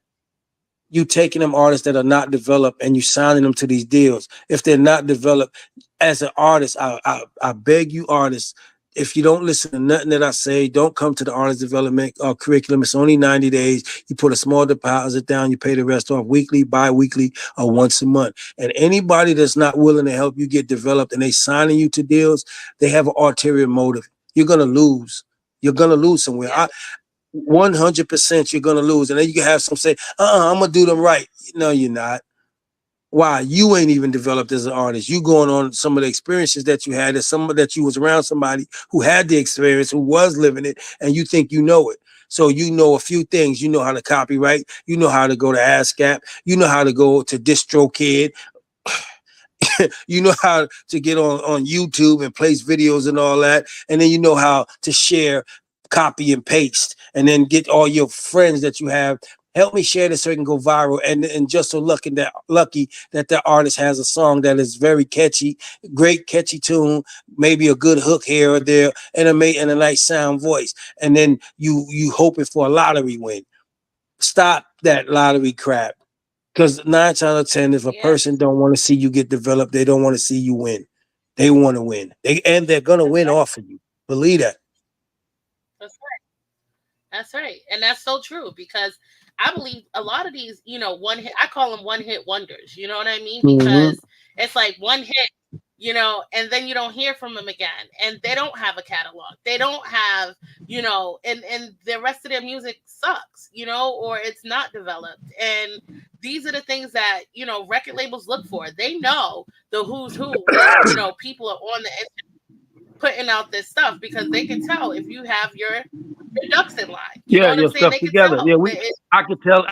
you taking them artists that are not developed and you signing them to these deals. If they're not developed as an artist, I beg you artists, if you don't listen to nothing that I say, don't come to the artist development curriculum. It's only 90 days. You put a small deposit down, you pay the rest off weekly, bi-weekly, or once a month. And anybody that's not willing to help you get developed and they signing you to deals, they have an ulterior motive. You're gonna lose. You're gonna lose somewhere. Yeah. 100% you're gonna lose. And then you can have some say, I'm gonna do them right. No, you're not. Why? You ain't even developed as an artist. You going on some of the experiences that you had, as some that you was around somebody who had the experience, who was living it, and you think you know it. So you know a few things. You know how to copyright. You know how to go to ASCAP. You know how to go to DistroKid. You know how to get on YouTube and place videos and all that. And then you know how to share, copy and paste, and then get all your friends that you have. Help me share this so it can go viral. And just so lucky that the artist has a song that is very catchy, great catchy tune, maybe a good hook here or there, and a nice sound voice. And then you hoping for a lottery win. Stop that lottery crap. Because 9 times out of 10, if a person Yes. don't want to see you get developed, they don't want to see you win. They want to win. They're gonna That's win right. off of you. Believe that. That's right. That's right. And that's so true because I believe a lot of these, one hit, I call them one hit wonders. You know what I mean? Mm-hmm. Because it's like one hit, and then you don't hear from them again. And they don't have a catalog. They don't have, and the rest of their music sucks, or it's not developed. And these are the things that, record labels look for. They know the who's who when, people are on the putting out this stuff because they can tell if you have your ducks in line. You know Yeah, what I'm your saying? stuff They can together. tell Yeah, that it's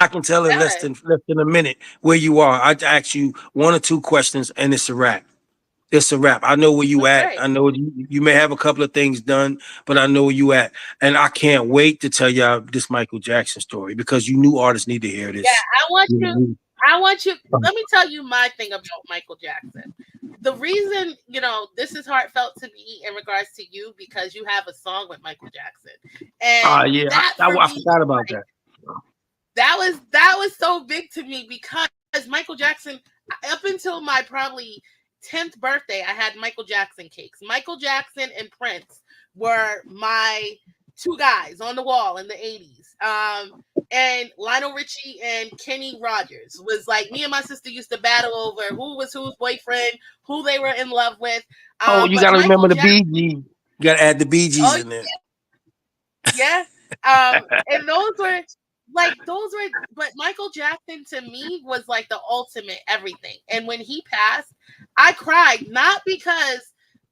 I can tell in less done. than less than a minute where you are. I ask you one or two questions and it's a wrap. It's a wrap. I know where you That's at. right. I know you may have a couple of things done, but I know where you at. And I can't wait to tell y'all this Michael Jackson story because you new artists need to hear Yeah, this. I want you. Let me tell you my thing about Michael Jackson. The reason, this is heartfelt to me in regards to you because you have a song with Michael Jackson, and Yeah, that I, for I, I me, forgot about that. that was so big to me because Michael Jackson, up until my probably 10th birthday, I had Michael Jackson cakes. Michael Jackson and Prince were my two guys on the wall in the 80s. And Lionel Richie and Kenny Rogers was like me and my sister used to battle over who was whose boyfriend, who they were in love with. Oh, you But got to Michael remember the Jackson, Bee Gees. You got to add the Bee Gees oh in there. yeah. And but Michael Jackson to me was like the ultimate everything. And when he passed, I cried not because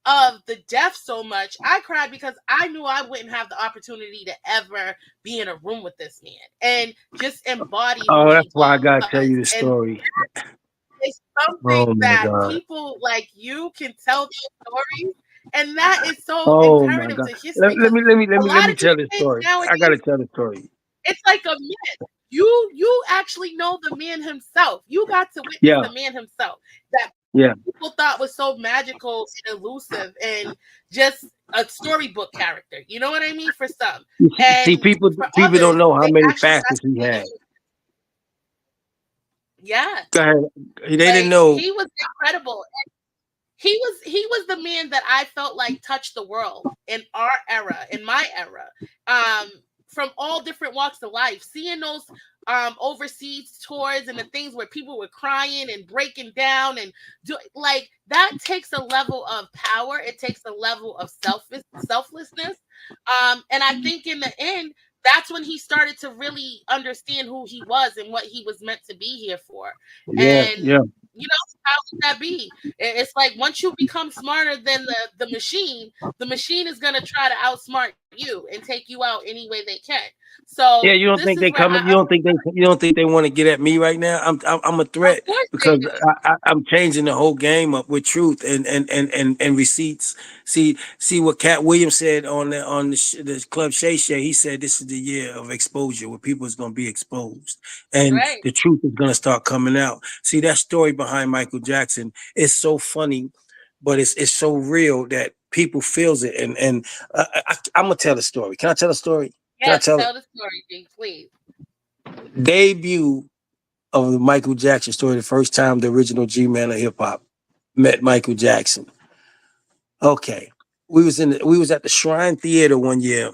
of the death so much. I cried because I knew I wouldn't have the opportunity to ever be in a room with this man and just embody who Oh, that's he why I was. got to tell And you the story. it is something Oh my that God. people like you can tell these stories, and that is so Oh my imperative God. to history Let because me let me let a me let lot me of these tell this kids story. I nowadays, gotta tell the story. it's like a myth. You actually know the man himself. You got to witness Yeah, the man himself that yeah. people thought was so magical and elusive and just a storybook character. You know what I mean? For some, You see, and for people don't others, know how they many actually got facets to he see had. him. Yeah, Go ahead. They didn't like know. he was incredible. He was the man that I felt like touched the world in our era, in my era, um, from all different walks of life. Seeing those overseas tours and the things where people were crying and breaking down and do like that takes a level of power. It takes a level of selflessness. And I think in the end, that's when he started to really understand who he was and what he was meant to be here for. Yeah, And yeah. how would that be? It's like once you become smarter than the machine is gonna try to outsmart you and take you out any way they can. So Yeah, you don't this think is they where coming? You don't think they want to get at me right now? I'm a of threat course they because do. I'm changing the whole game up with truth and receipts. See what Cat Williams said on the Club Shay Shay. He said this is the year of exposure where people is going to be exposed and Right. the truth is going to start coming out. See that story behind Michael Jackson is so funny, but it's so real that people feels it. And I'm gonna tell the story. Can I tell a story? Can I Yes, tell it? tell the story, G, please. Debut of the Michael Jackson story, the first time the original Gman of hip hop met Michael Jackson. Okay. We was at the Shrine Theater one year.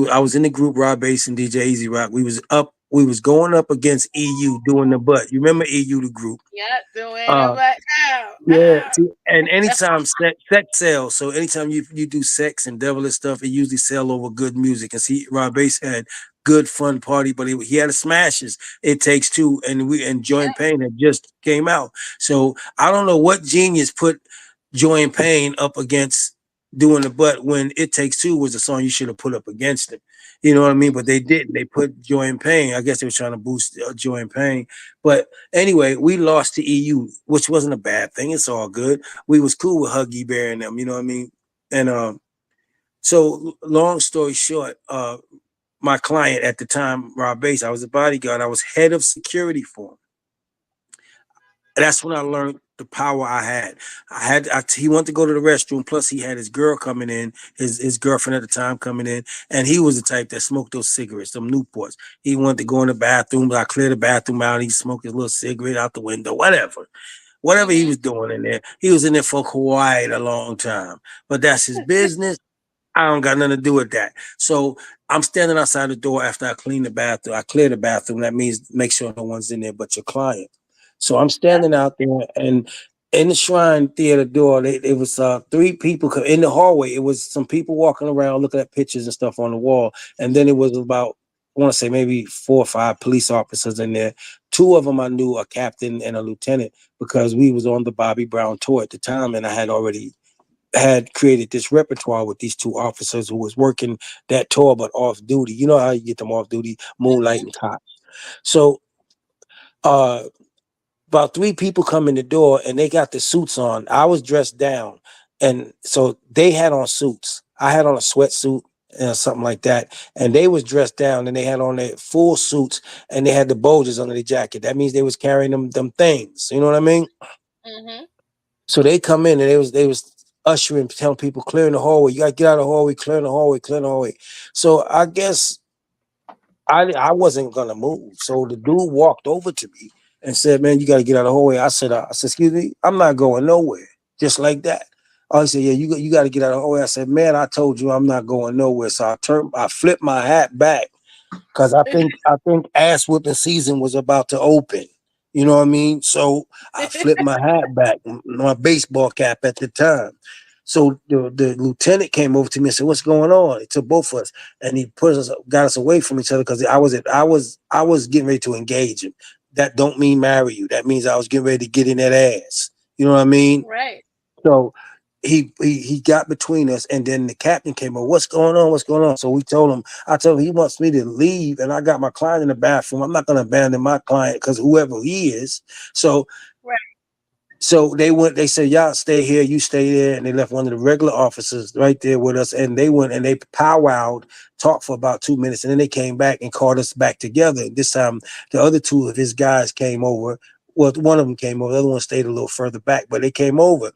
I was in the group Rob Bass and DJ Easy Rock. We was going up against EU doing the butt. You remember EU the group? Yeah, doing it Uh but now. yeah, see, and anytime sex sells, so anytime you do sex and devilish stuff, it usually sell over good music. And see, Rob Bass had good fun party, but he had a smashes. It Takes Two, and Joy and Yeah. Pain had just came out. So I don't know what genius put Joy and Pain up against doing the butt when It Takes Two was the song you should have put up against it. You know what I mean? But they didn't. They put Joy and Pain. I guess they were trying to boost Joy and Pain. But anyway, we lost to EU, which wasn't a bad thing. It's all good. We was cool with Huggy Bear and them, you know what I mean? And so long story short, my client at the time, Rob Bass, I was a bodyguard. I was head of security for him. And that's when I learned the power I had. He wanted to go to the restroom. Plus, he had his girl coming in, his girlfriend at the time coming in, and he was the type that smoked those cigarettes, them Newports. He wanted to go in the bathroom. I cleared the bathroom out. He smoked his little cigarette out the window, whatever he Mm-hmm. was doing in there. He was in there for quite a long time. But that's his business. I don't got nothing to do with that. So I'm standing outside the door after I clean the bathroom. I clear the bathroom. That means make sure no one's in there but your client. So I'm Yep. standing out there, and in the Shrine Theater door, it was three people in the hallway. It was some people walking around looking at pictures and stuff on the wall. And then it was about, I want to say maybe 4 or 5 police officers in there. Two of them I knew, a captain and a lieutenant, because we was on the Bobby Brown tour at the time, and I had created this repertoire with these two officers who was working that tour but off duty. You know how you get them off duty, moonlight Mm-hmm. and cops. So uh about 3 people come in the door and they got the suits on. I was dressed down. And so they had on suits. I had on a sweatsuit and something like that. And they was dressed down and they had on their full suits and they had the bulges under their jacket. That means they was carrying them things. You know what I mean? Mm-hmm. So they come in and they was ushering, telling people clearing the hallway. You gotta get out of the hallway, clearing the hallway, clearing the hallway. So I guess I wasn't gonna move. So the dude walked over to me and said, "Man, you gotta get out of the hallway." I said, "Excuse me, I'm not going nowhere." Just like that. Oh, he said, "Yeah, you got to get out of the hallway." I said, "Man, I told you I'm not going nowhere." So I flipped my hat back because I think ass whipping season was about to open. You know what I mean? So I flipped my hat back, my baseball cap at the time. So the lieutenant came over to me and said, "What's going on?" He took both of us and he got us away from each other because I was getting ready to engage him. That don't mean marry you. That means I was getting ready to get in that ass. You know what I mean? Right. So he got between us, and then the captain came over. What's going on? What's going on? So we told him. I told him he wants me to leave, and I got my client in the bathroom. I'm not going to abandon my client because whoever he is. So Right. So they went, they said, y'all stay here, you stay there. And they left one of the regular officers right there with us. And they went and they powwowed, talked for about 2 minutes. And then they came back and called us back together. This time, the other two of his guys came over. Well, one of them came over, the other one stayed a little further back, but they came over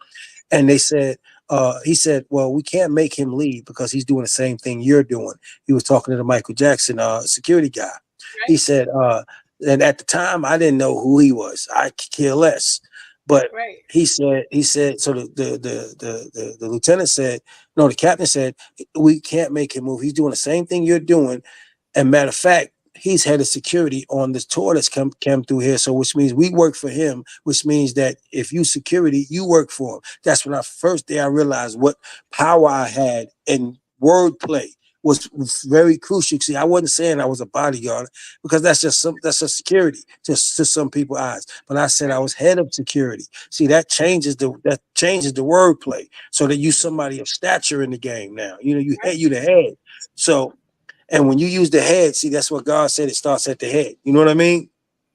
and they said, he said, well, we can't make him leave because he's doing the same thing you're doing. He was talking to the Michael Jackson security guy. He Right. said, and at the time I didn't know who he was. I could care less. But Right. he said, so the lieutenant said, no, the captain said, we can't make him move. He's doing the same thing you're doing. And matter of fact, he's head of security on this tour that's come through here. So which means we work for him, which means that if you security, you work for him. That's when I first day I realized what power I had in wordplay was very crucial. See, I wasn't saying I was a bodyguard because that's a security just to some people's eyes. But I said I Right. was head of security. See, that changes the wordplay so that you Mhm. somebody of stature in the game now. Right. You the head. So and when you use the head, see, that's what God said. It starts at the head. You know what I mean?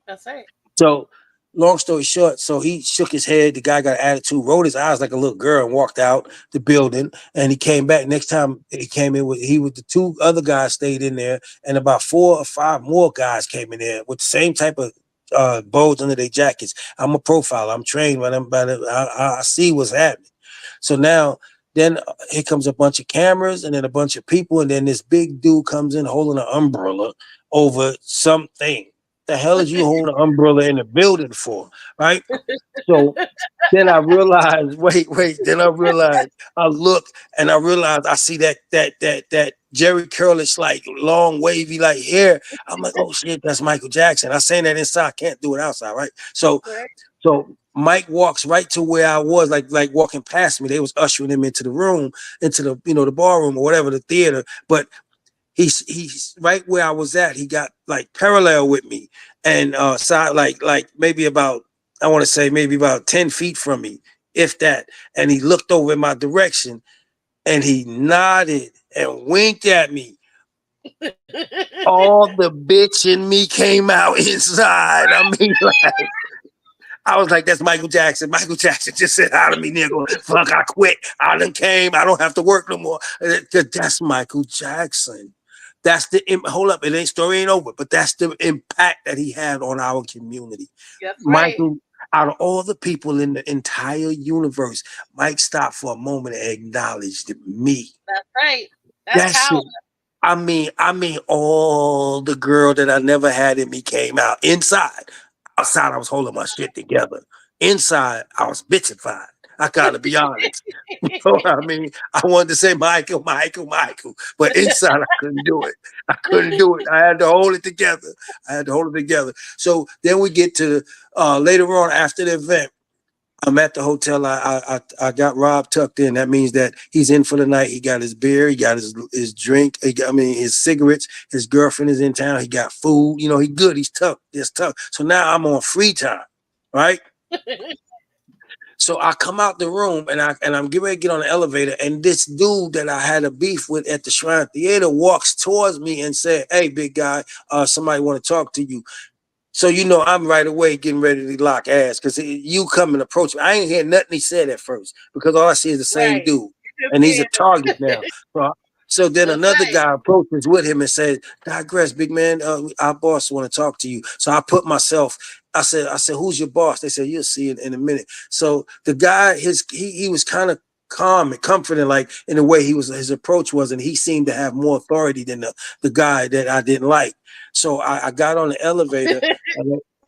That's right. So, long story short, so he shook his head. The guy got an attitude, rolled his eyes like a little girl, and walked out the building. And he came back. Next time he came in with the two other guys stayed in there, and about 4 or 5 more guys came in there with the same type of bows under their jackets. I'm a profiler. I'm trained, but I see what's happening. So now, then here comes a bunch of cameras, and then a bunch of people, and then this big dude comes in holding an umbrella over something. The hell is you holding an umbrella in the building for, right? So then I realized, wait. Then I realized, I look and I realized I see that Jerry Curlish like long wavy like hair. I'm like, oh shit, that's Michael Jackson. I saying that inside, I can't do it outside, right? Right. So Mike walks right to where I was, like walking past me. They was ushering him into the room, into the ballroom or whatever, the theater. But he's right where I was at. He got like parallel with me and side like maybe about I want to say maybe about 10 feet from me, if that. And he looked over in my direction and he nodded and winked at me. All the bitch in me came out inside. I mean, like, I was like, that's Michael Jackson. Michael Jackson just said hi to me, nigga. Fuck, I quit. I done came. I don't have to work no more. That's Michael Jackson. That's hold up. It ain't story ain't over, but that's the impact that he had on our community. That's right. Michael, out of all the people in the entire universe, Mike stopped for a moment and acknowledged me. That's right. That's That power. shit. I mean, all the girl that I never had in me came out inside. Outside, I was holding my shit together. Inside, I was bitchified. I gotta be honest. You know what I mean? I wanted to say Michael, Michael, Michael, but inside I couldn't do it. I couldn't do it. I had to hold it together. I had to hold it together. So then we get to later on after the event. I'm at the hotel. I got Rob tucked in. That means that he's in for the night. He got his beer. He got his drink. His cigarettes. His girlfriend is in town. He got food. He good. He's tough. It's tough. So now I'm on free time, right? So I come out the room and I'm getting ready to get on the elevator. And this dude that I had a beef with at the Shrine Theater walks towards me and said, "Hey, big guy, somebody want to talk to you." So I'm right away getting ready to lock ass because you come and approach me. I ain't hear nothing he said at first because all I see is the same Right. dude, You just and he's a seeing target now. So then That's another right. guy approaches with him and says, "Digress, big man. Our boss want to talk to you." So I put myself. I said, "Who's your boss?" They said, "You'll see it in a minute." So the guy, he was kind of calm and comforting, like in the way his approach was, and he seemed to have more authority than the guy that I didn't like. So I got on the elevator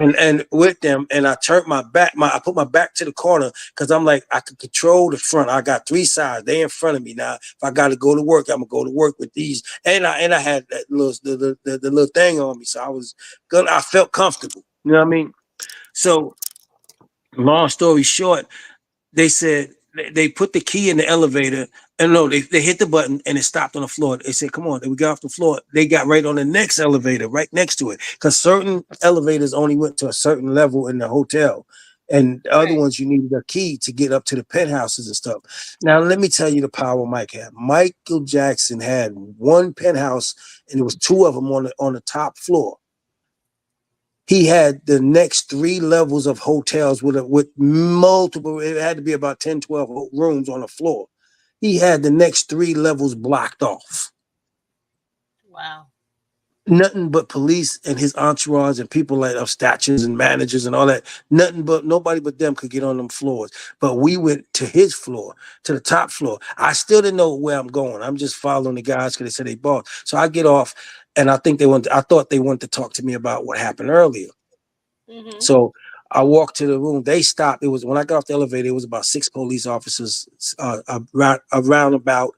and with them, and I turned I put my back to the corner because I'm like I could control the front. I got three sides. They in front of me now. If I got to go to work, I'm gonna go to work with these. And I had that little the little thing on me, so I was good. I felt comfortable. You know what I mean? So long story short, they said they put the key in the elevator and no, they hit the button and it stopped on the floor. They said, "Come on." Then we got off the floor. They got right on the next elevator, right next to it. Because certain elevators only went to a certain level in the hotel. And the other Right. ones you needed a key to get up to the penthouses and stuff. Now let me tell you the power Mike had. Michael Jackson had one penthouse and there was two of them on the top floor. He had the next 3 levels of hotels with multiple. It had to be about 10, 12 rooms on the floor. He had the next 3 levels blocked off. Wow. Nothing but police and his entourage and people like of statures and managers and all that. Nothing but nobody but them could get on them floors. But we went to his floor, to the top floor. I still didn't know where I'm going. I'm just following the guys because they said they bought. So I get off, and I think I thought they wanted to talk to me about what happened earlier. Mm-hmm. So I walked to the room. They stopped. It was when I got off the elevator. It was about 6 police officers around about,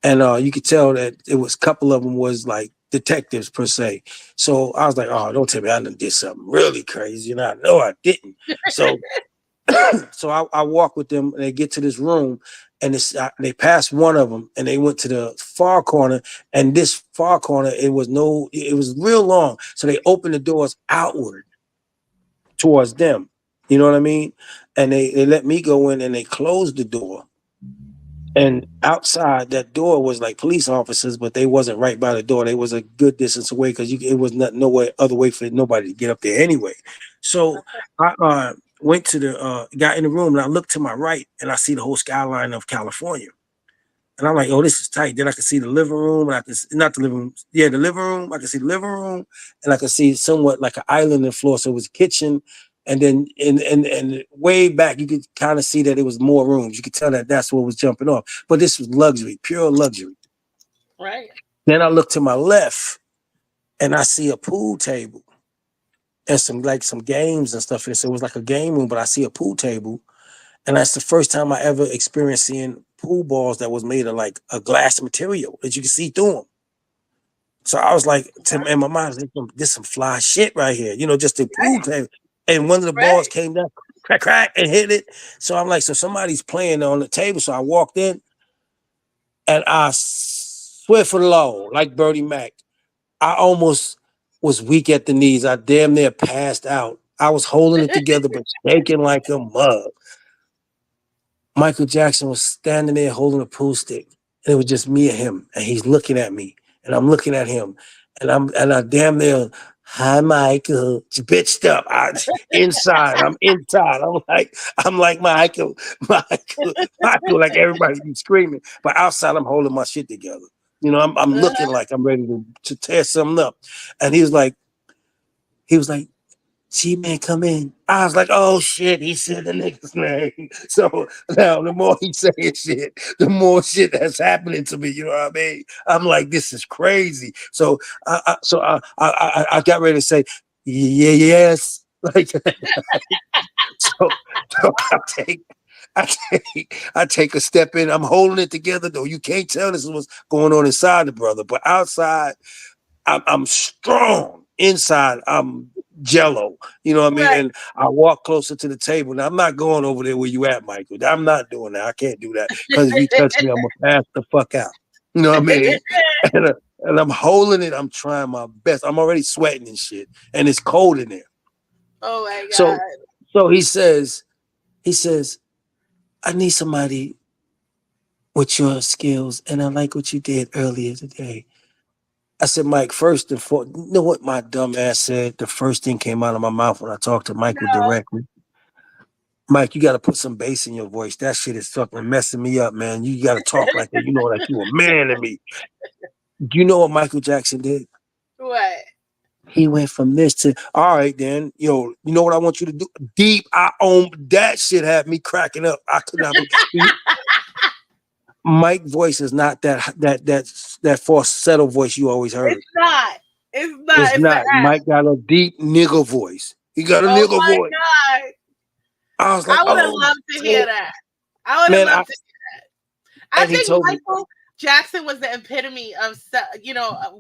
and you could tell that it was a couple of them was like detectives per se. So I was like, "Oh, don't tell me I done did something really crazy," and I know I didn't. So, so I walk with them, and they get to this room, and they passed one of them, and they went to the far corner, and this far corner it was real long, so they opened the doors outward towards them. You know what I mean? And they let me go in, and they closed the door. And outside that door was like police officers, but they wasn't right by the door. They was a good distance away because it was not no way other way for nobody to get up there anyway. So I went to got in the room, and I looked to my right, and I see the whole skyline of California. And I'm like, oh, this is tight. Then I can see the living room, and I can not the living room, yeah, the living room. I can see the living room, and I can see somewhat like an island in the floor. So it was a kitchen, and then and way back, you could kind of see that it was more rooms. You could tell that that's what was jumping off. But this was luxury, pure luxury. Right. Then I look to my left, and I see a pool table and some games and stuff. So it was like a game room, but I see a pool table. And that's the first time I ever experienced seeing pool balls that was made of like a glass material that you can see through them. So I was like, in my mind, I was like, this some fly shit right here, just the pool table. And one of the balls Right. came down, crack, crack, and hit it. So I'm like, so somebody's playing on the table. So I walked in, and I swear for the Lord, like Bertie Mac, I almost was weak at the knees. I damn near passed out. I was holding it together, but shaking like a mug. Michael Jackson was standing there holding a pool stick, and it was just me and him, and he's looking at me, and I'm looking at him, and I damn near, hi Michael, bitched up. I'm inside. I'm like Michael, Michael, like everybody be screaming, but outside I'm holding my shit together. I'm looking like I'm ready to tear something up, and he was like, Gman, come in. I was like, oh shit, he said the nigga's name. So now the more he's saying shit, the more shit that's happening to me. You know what I mean? I'm like, this is crazy. So I got ready to say, yeah, yes. Like so, so I take a step in. I'm holding it together though. You can't tell this is what's going on inside the brother, but outside I'm strong. Inside, I'm jello. You know what I mean? Right. And I walk closer to the table. Now I'm not going over there where you at, Michael. I'm not doing that. I can't do that. Because if you touch me, I'm gonna pass the fuck out. You know what I mean? And I'm holding it. I'm trying my best. I'm already sweating and shit. And it's cold in there. Oh my So God. so he says, I need somebody with your skills, and I like what you did earlier today. I said, Mike, first and foremost, you know what my dumb ass said? The first thing came out of my mouth when I talked to Michael No. directly. Mike, you got to put some bass in your voice. That shit is fucking messing me up, man. You got to talk like that. Like you a man to me. Do you know what Michael Jackson did? What? He went from this to, all right, then, you know what I want you to do? Deep, I own that shit had me cracking up. I could not be. Mike voice is not that falsetto voice you always heard. It's not. It's not. It's It's the not. app. Mike got a deep nigga voice. He got a Oh nigga my voice. God. I was like, I would have oh loved to hear shit. that. I would have Man, loved to hear that. I and he think told me, Michael Jackson was the epitome of,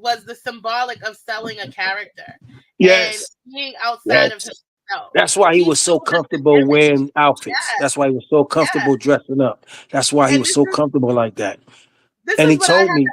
was the symbolic of selling a character and yes, being outside of yes. himself. That's why he He was so sold us an comfortable image. wearing outfits. Yes, That's why he was so yes. comfortable dressing up. That's why he And was so comfortable like that. this And is he what I had told me, to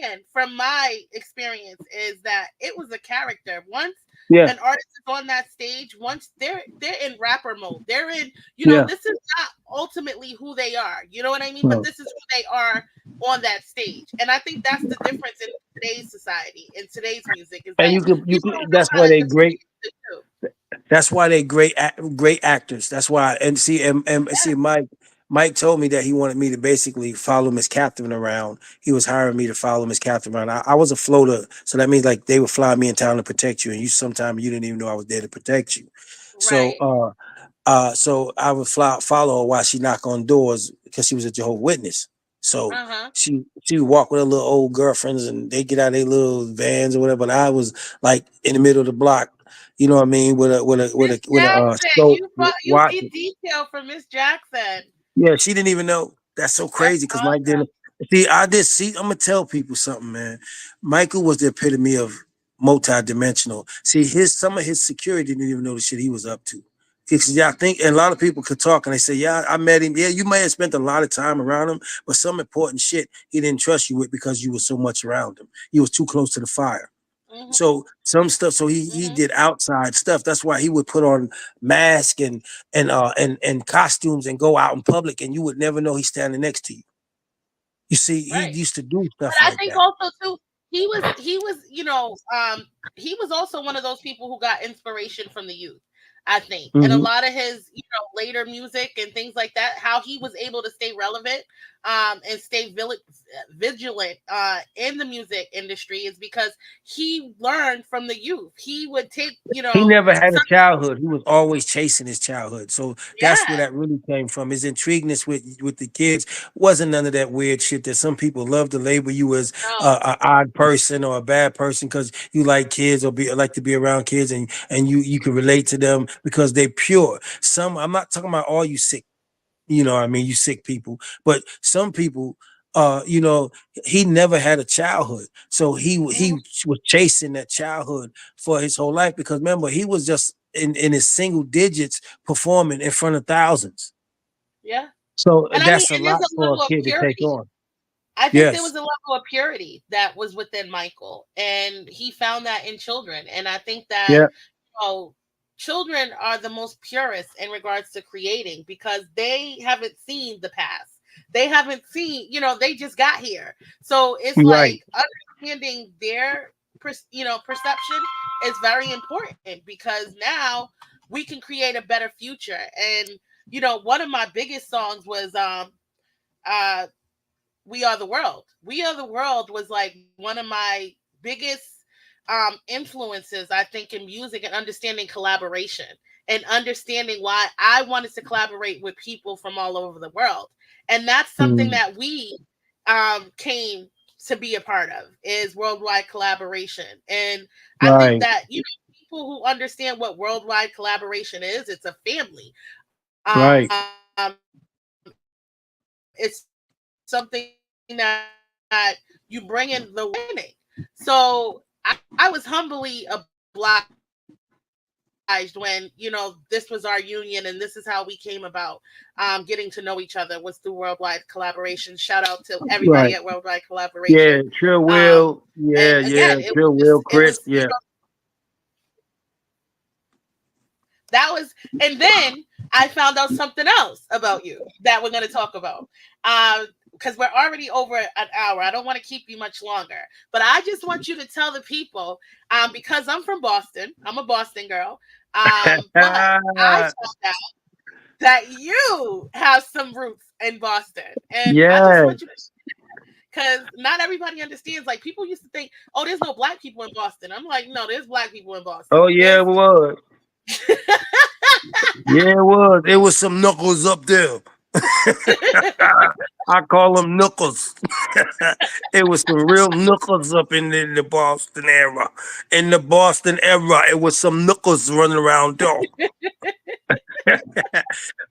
understand from my experience is that it was a character. Once yeah, an artist is on that stage, once they're in rapper mode. They're in, yeah, this is not ultimately who they are. You know what I mean? But no. this is who they are on that stage. And I think that's the difference in today's society, in today's music, is And that you could, people don't know that's how why to they great. differentiate the two. That's why they great actors. That's why. And see, Mike told me that he wanted me to basically follow Miss Catherine around. He was hiring me to follow Miss Catherine around. I was a floater, so that means like they would fly me in town to protect you, and you sometimes you didn't even know I was there to protect you. So Right. so I would follow her while she knock on doors because she was a Jehovah's Witness. So Uh-huh. she would walk with her little old girlfriends and they get out their little vans or whatever. And I was like in the middle of the block, you know what I mean, Miss with a Jackson, scope you watching. see detail from Miss Jackson. Yeah, she didn't even know. That's so That's crazy because Mike awesome. didn't. See, I did see. I'm gonna tell people something, man. Michael was the epitome of multi-dimensional. See, his some of his security didn't even know the shit he was up to. Because yeah, I think and a lot of people could talk and they say, yeah, I met him. Yeah, you may have spent a lot of time around him, but some important shit he didn't trust you with because you were so much around him. You was too close to the fire. Hmm. So some stuff, so he Hmm. did outside stuff. That's why he would put on mask and costumes and go out in public, and you would never know he's standing next to you. You see, he Right. used to do But stuff I like think that. also too, he was also one of those people who got inspiration from the youth. I think, and a Hmm. lot of his, later music and things like that, how he was able to stay relevant, and stay vigilant, in the music industry is because he learned from the youth. He would take, He never had a some, childhood. He was always chasing his childhood. So that's where yeah, that really came from. His intrigueness with the kids wasn't none of that weird shit that some people love to label you as no, an odd person or a bad person because you like kids or like to be around kids and you can relate to them because they're pure. Some I'm not talking about all you sick, you know what I mean, you sick people, but some people he never had a childhood. So he mhm, was chasing that childhood for his whole life because remember, he was just in his single digits performing in front of thousands. yeah, So and I mean, that's a and there's lot a for a level of kid to take purity. on. I think there was Yes. a level of purity that was within Michael, and he found that in children. And I think that, Yeah. know, children are the most purest in regards to creating because they haven't seen the past. They haven't seen, they just got here. So it's You're right. like understanding their, perception is very important because now we can create a better future. And one of my biggest songs was uh we Are the World. We Are the World was like one of my biggest influences, I think, in music and understanding collaboration and understanding why I wanted to collaborate with people from all over the world. And that's something Mm, that we came to be a part of is worldwide collaboration. And I think right. that, people who understand what worldwide collaboration is, it's a family. Right. It's something that you bring in the winning. So I was humbly obliged when, this was our union and this is how we came about getting to know each other was through worldwide collaboration. Shout out to everybody at Worldwide Collaboration. Right. And Yeah. again, Sure it was will. just, Yeah. Yeah. Sure will. Chris. Yeah. that was, and then I found out something else about you that we're going to talk about. Because we're already over an hour. I don't want to keep you much longer, but I just want you to tell the people, because I'm from Boston, I'm a Boston girl, but I found out that you have some roots in Boston, and I just Yes. want you to, because not everybody understands. Like people used to think, oh, there's no black people in Boston. I'm like, no, there's black people in Boston. Oh yeah, it was. Yeah, it was. It was some knuckles up there. I call them knuckles. It was some real knuckles up in the Boston era. In the Boston era, it was some knuckles running around there.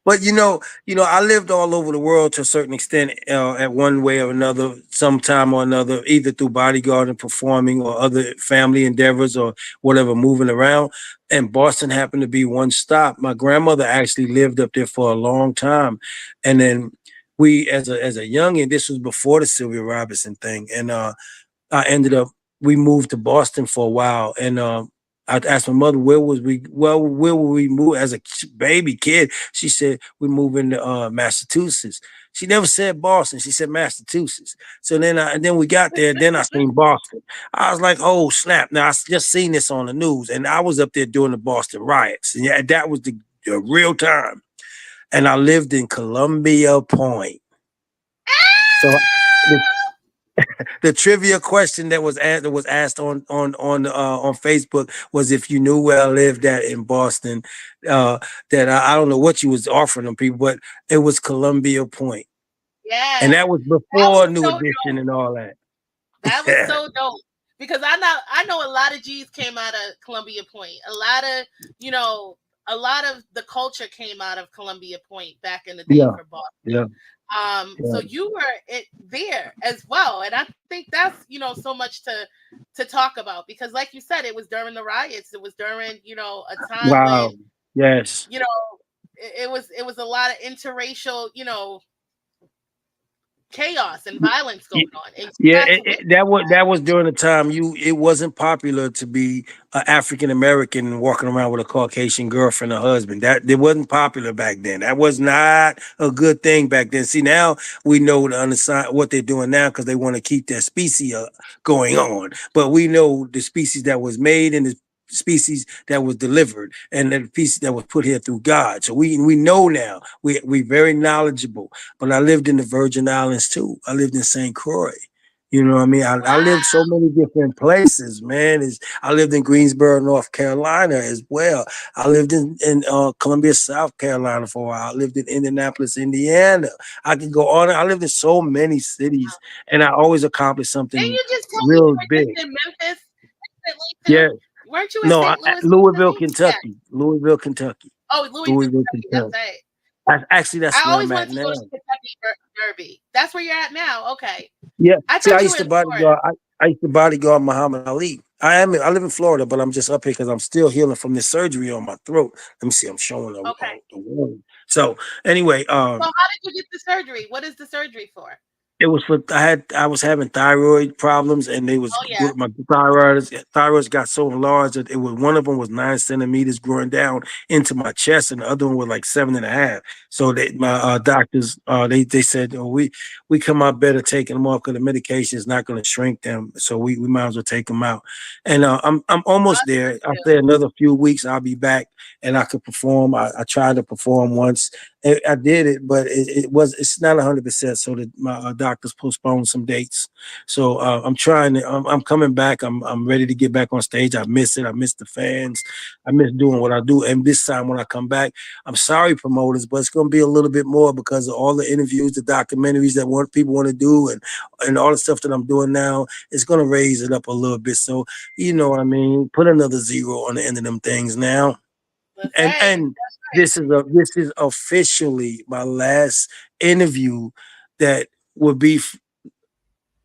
But I lived all over the world to a certain extent, at one way or another, sometime or another, either through bodyguarding, performing, or other family endeavors, or whatever, moving around. And Boston happened to be one stop. My grandmother actually lived up there for a long time, and then we, as a youngin, this was before the Sylvia Robinson thing, and I ended up we moved to Boston for a while, and I asked my mother where was we well where were we move as a baby kid. She said we moving to Massachusetts. She never said Boston. She said Massachusetts. So then we got there. Then I seen Boston. I was like, oh snap! Now I just seen this on the news, and I was up there during the Boston riots. And yeah, that was the real time. And I lived in Columbia Point. So the trivia question that was asked on Facebook was if you knew where I lived at in Boston. That I don't know what you was offering them people, but it was Columbia Point, and Yeah, that was that before was New so Edition and all that. That was Yeah, so dope because I know a lot of G's came out of Columbia Point. A lot of the culture came out of Columbia Point back in the day yeah, for Boston. yeah, So yeah. you were there as well, and I think that's so much to talk about because, like you said, it was during the riots. It was during a time when Wow. Yes. you know it was a lot of interracial chaos and violence going on, and you Yeah, got to witness. that was during the time it wasn't popular to be an African American walking around with a Caucasian girlfriend or husband. That it wasn't popular back then. That was not a good thing back then. See, now we know the underside what they're doing now because they want to keep their species going on. But we know the species that was made and the species that was delivered and the species that was put here through God. So we know now. We very knowledgeable. But I lived in the Virgin Islands too. I lived in St. Croix. You know what I mean? I lived Wow. so many different places, man. I lived in Greensboro, North Carolina as well. I lived in Columbia, South Carolina for a while. I lived in Indianapolis, Indiana. I could go on. I lived in so many cities, and I always accomplished Didn't something you just tell me you real were just big. in Memphis recently too? Yeah. Weren't you in No, St. Louis Louisville, recently? Yeah. Kentucky. Louisville, Kentucky. Oh, Louisville, Louisville, Kentucky. That's Kentucky. right. That's I where always I'm wanted at to go to now. Kentucky Derby. That's where you're at now. Okay. Yeah. I See, thought you were in Florida. I used to bodyguard Muhammad Ali. I live in Florida, but I'm just up here because I'm still healing from this surgery on my throat. Let me see. I'm showing Okay. the wound. So anyway, So how did you get the surgery? What is the surgery for? it was for I was having thyroid problems, and they was Oh yeah. my thyroids got so large that it was one of them was 9 centimeters growing down into my chest, and the other one was like 7.5. So my doctors they said, oh, we come out better taking them off because the medication is not going to shrink them, so we might as well take them out. And I'm almost That's there. good I too. say another few weeks I'll be back and I could perform. I tried to perform once. I did it, but it's not 100%. So that my doctors postponed some dates. So I'm trying to. I'm coming back. I'm ready to get back on stage. I miss it. I miss the fans. I miss doing what I do. And this time when I come back, I'm sorry, promoters, but it's going to be a little bit more because of all the interviews, the documentaries that people want to do, and all the stuff that I'm doing now. It's going to raise it up a little bit. So you know what I mean. Put another zero on the end of them things now. That's and right. and That's right. this is officially my last interview that will be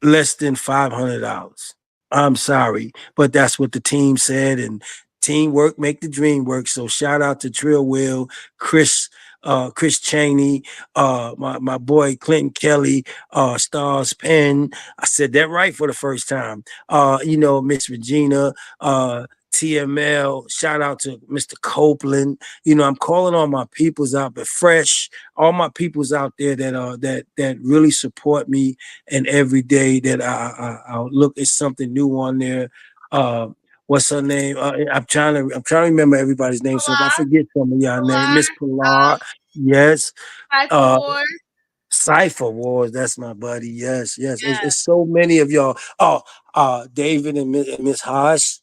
less than $500. I'm sorry, but that's what the team said, and teamwork make the dream work. So shout out to Trill Will, Chris, Chris Cheney, my boy Clinton Kelly, Stars Penn. I said that right for the first time. Miss Regina, TML. Shout out to Mr. Copeland. I'm calling all my peoples out, but fresh, all my peoples out there that really support me, and every day that I'll look at something new on there. Uh, what's her name? I'm trying to remember everybody's name. So if I Pilar, forget some of y'all name, Pilar, Miss Pilar, yes. Cypher Uh, Wars. Cypher Wars, that's my buddy. Yes, yes. Yeah. It's so many of y'all. Oh, David and Miss Haas.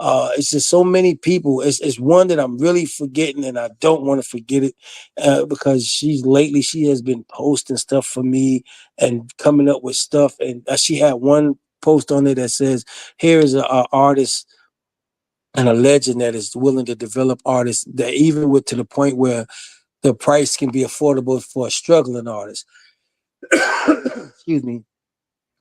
It's just so many people. It's one that I'm really forgetting, and I don't want to forget it because she has been posting stuff for me and coming up with stuff. And she had one post on there that says, "Here is a artist and a legend that is willing to develop artists that even with to the point where the price can be affordable for a struggling artist." Excuse me.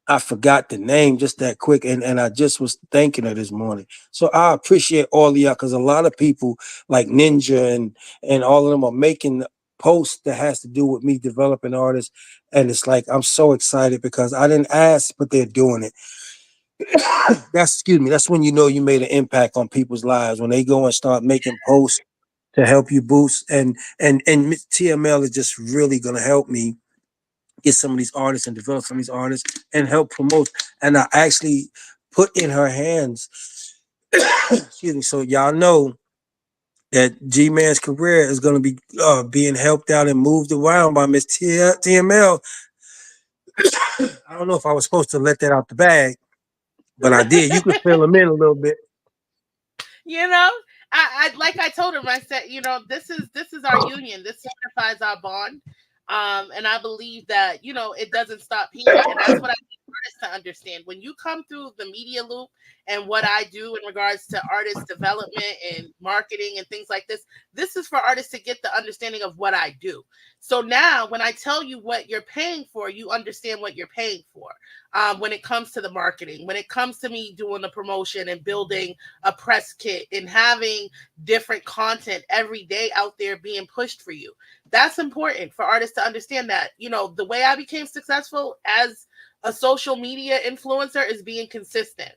I forgot the name just that quick, and I just was thanking her this morning. So I appreciate all of y'all because a lot of people like Ninja and all of them are making posts that has to do with me developing artists, and it's like I'm so excited because I didn't ask, but they're doing it. That's excuse me. That's when you know you made an impact on people's lives when they go and start making posts to help you boost. And TML is just really gonna help me get some of these artists and develop some of these artists and help promote. And I actually put in her hands, excuse me, so y'all know that G Man's career is going to be being helped out and moved around by Miss TML. I don't know if I was supposed to let that out the bag, but I did. You could fill them in a little bit. You know, I like I told him, I said, this is our union. This signifies our bond. And I believe that, it doesn't stop here. And that's what I need artists to understand. When you come through the media loop and what I do in regards to artist development and marketing and things like this is for artists to get the understanding of what I do. So now when I tell you what you're paying for, you understand what you're paying for. When it comes to the marketing, when it comes to me doing the promotion and building a press kit and having different content every day out there being pushed for you. That's important for artists to understand that, the way I became successful as a social media influencer is being consistent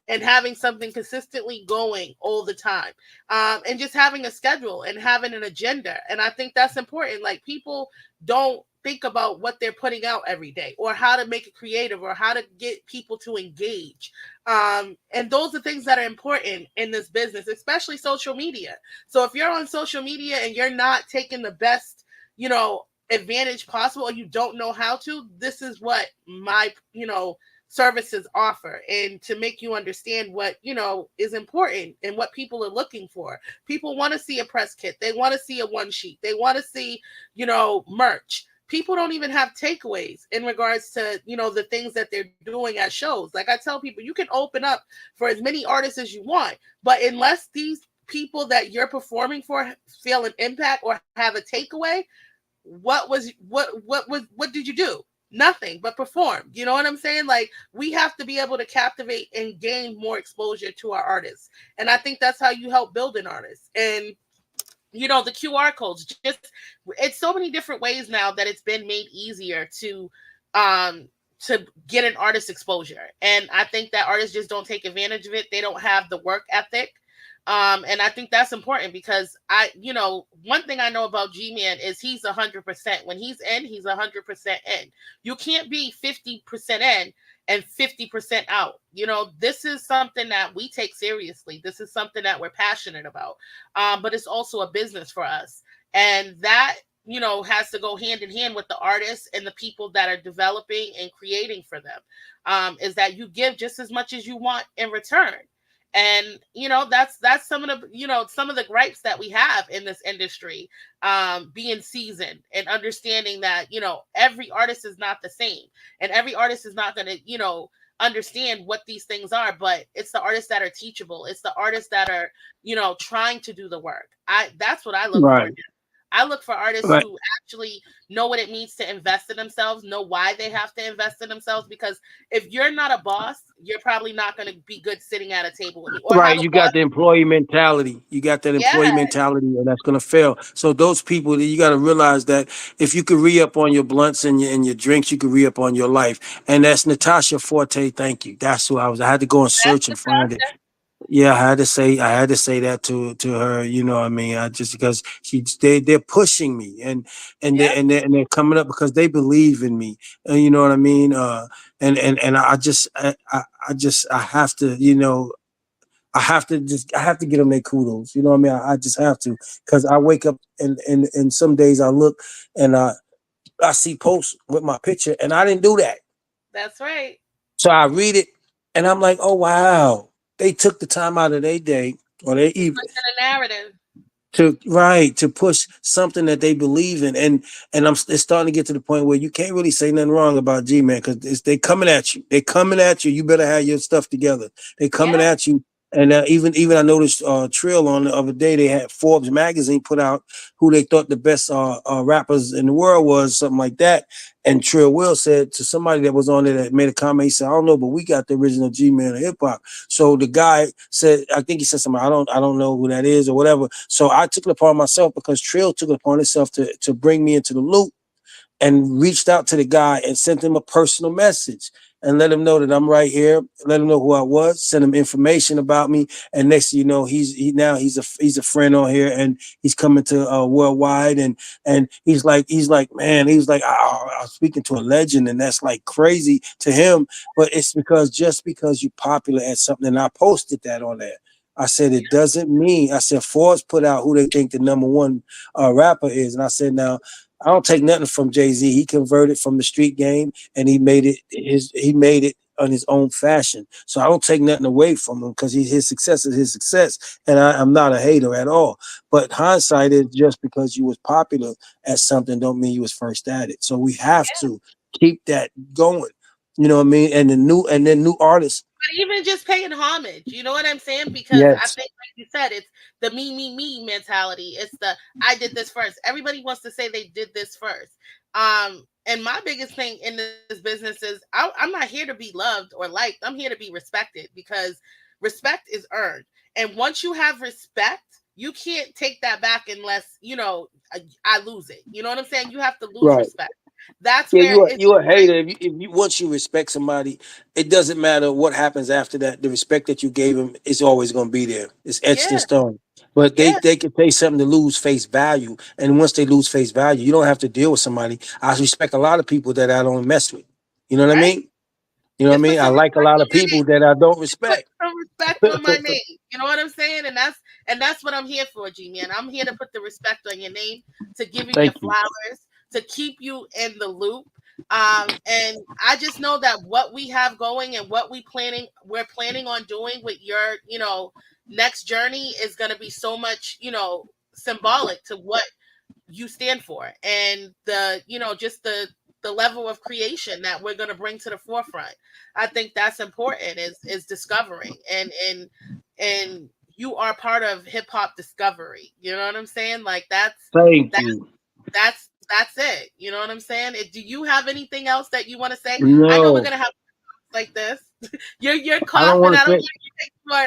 and having something consistently going all the time, and just having a schedule and having an agenda. And I think that's important. Like, people don't think about what they're putting out every day or how to make it creative or how to get people to engage. And those are things that are important in this business, especially social media. So if you're on social media and you're not taking the best, advantage possible, or you don't know how to, this is what my, services offer, and to make you understand what, is important and what people are looking for. People want to see a press kit. They want to see a one sheet. They want to see, merch. People don't even have takeaways in regards to, the things that they're doing at shows. Like I tell people, you can open up for as many artists as you want, but unless these people that you're performing for feel an impact or have a takeaway, what did you do? Nothing but perform. You know what I'm saying? Like, we have to be able to captivate and gain more exposure to our artists. And I think that's how you help build an artist. And the QR codes, just, it's so many different ways now that it's been made easier um to get an artist exposure. And I think that artists just don't take advantage of it. They don't have the work ethic. And I think that's important because one thing I know about G-Man is he's 100%. When he's in, he's 100% in. You can't be 50% in and 50% out. This is something that we take seriously. This is something that we're passionate about. But it's also a business for us. And that, has to go hand in hand with the artists and the people that are developing and creating for them. Is that you give just as much as you want in return. And that's some of the gripes that we have in this industry, being seasoned and understanding that every artist is not the same, and every artist is not going to understand what these things are. But it's the artists that are teachable. It's the artists that are trying to do the work. That's what I look for. Right. I look for artists Right. who actually know what it means to invest in themselves, know why they have to invest in themselves. Because if you're not a boss, you're probably not going to be good sitting at a table with me or have Right, a you boss. got the employee mentality. You got that employee Yeah, mentality, and that's gonna fail. So those people, you got to realize that if you could re up on your blunts and your drinks, you could re up on your life. And that's Natasha Forte. Thank you. That's who I was. I had to go and that's search and find it. Natasha. Yeah, I had to say that to her. You know what I mean? I just because they're pushing me and they Yep, and they're coming up because they believe in me. And you know what I mean? And I have to I have to get them their kudos. You know what I mean? I just have to because I wake up and some days I look and I see posts with my picture and I didn't do that. that's right. So I read it and I'm like, oh wow, they took the time out of their day or they It's even pushing a narrative. to push something that they believe in and it's starting to get to the point where you can't really say nothing wrong about G-Man because they coming at you, you better have your stuff together. They coming Yeah, at you. And even I noticed Trill on the other day they had Forbes magazine put out who they thought the best rappers in the world was, something like that. And Trill Will said to somebody that was on there that made a comment, he said, I don't know, but we got the original G-Man of hip hop. So the guy said, I think he said something, I don't know who that is or whatever. So I took it upon myself because Trill took it upon himself to bring me into the loop and reached out to the guy and sent him a personal message. and let him know that I'm right here. Let him know who I was. Send him information about me, and next thing you know, he's a friend on here, and he's coming to worldwide, and he's like man, he's like I was speaking to a legend, and that's like crazy to him. But it's because just because you're popular at something, and I posted that on there. I said it doesn't mean. I said Forbes put out who they think the number one rapper is, and I said now I don't take nothing from Jay-Z. He converted from the street game and he made it his. He made it on his own fashion. So I don't take nothing away from him because his success is his success, and I'm not a hater at all. But hindsight is just because you was popular at something don't mean you was first at it. So we have to keep that going. You know what I mean? And then new artists. But even just paying homage, you know what I'm saying? Because I Yes. think, like you said, it's the me mentality. It's the I did this first. Everybody wants to say they did this first. And my biggest thing in this business is I'm not here to be loved or liked. I'm here to be respected because respect is earned. And once you have respect, you can't take that back unless I lose it. You know what I'm saying? You have to lose Right. respect. That's Yeah, where it's you a hater. If you once you respect somebody, it doesn't matter what happens after that. The respect that you gave him is always going to be there. It's etched in yeah, stone. But they yeah, they can say something to lose face value, and once they lose face value, you don't have to deal with somebody. I respect a lot of people that I don't mess with. You know what I right. mean? You know what I Just put mean? I some like a respect lot on of my name. people that I don't Put respect. some respect on my name. You know what I'm saying? And that's what I'm here for, G man. I'm here to put the respect on your name, to give you your Thank you. flowers, to keep you in the loop. And I just know that what we have going and what we're planning on doing with your, next journey is going to be so much, symbolic to what you stand for, and just the level of creation that we're going to bring to the forefront. I think that's important, is discovering, and you are part of hip hop discovery. You know what I'm saying? Like Thank that you. that's it. You know what I'm saying? Do you have anything else that you want to say? I know we're No, gonna have like this. You're I don't coughing. want I to don't say. want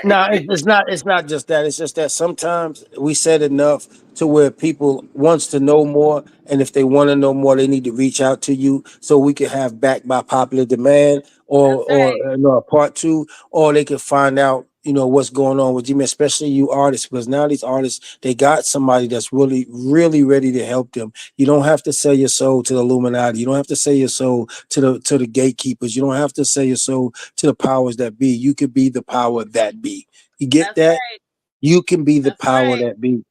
No, you to it's not. It's not just that. It's just that sometimes we said enough to where people wants to know more, and if they want to know more, they need to reach out to you so we can have back by popular demand, or That's right. a part two, or they can find out what's going on with you, man, especially you artists, because now these artists they got somebody that's really really ready to help them. You don't have to sell your soul to the Illuminati. You don't have to sell your soul to the gatekeepers. You don't have to sell your soul to the powers that be. You could be the power that be. You get That's that? right. You can be the That's power right. that be.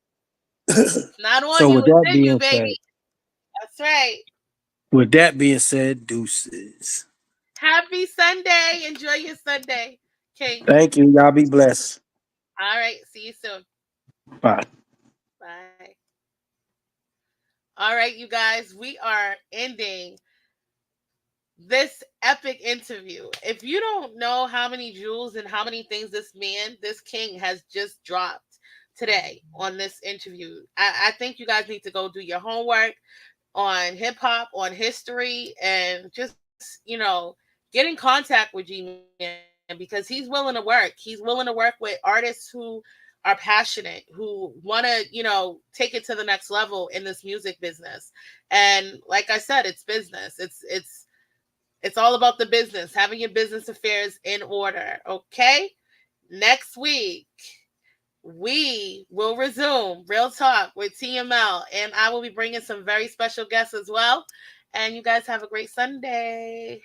It's not on So you, with it's that in you, being baby. said, That's right. deuces. Happy Sunday. Enjoy your Sunday, King. Thank you. Y'all be blessed. All right. See you soon. Bye. Bye. All right, you guys, we are ending this epic interview. If you don't know how many jewels and how many things this king has just dropped today on this interview, I think you guys need to go do your homework on hip hop, on history, and just, get in contact with G Man because he's willing to work. He's willing to work with artists who are passionate, who want to, take it to the next level in this music business. And like I said, it's business. It's all about the business, having your business affairs in order. Okay? Next week, we will resume Real Talk with TML, and I will be bringing some very special guests as well. And you guys have a great Sunday.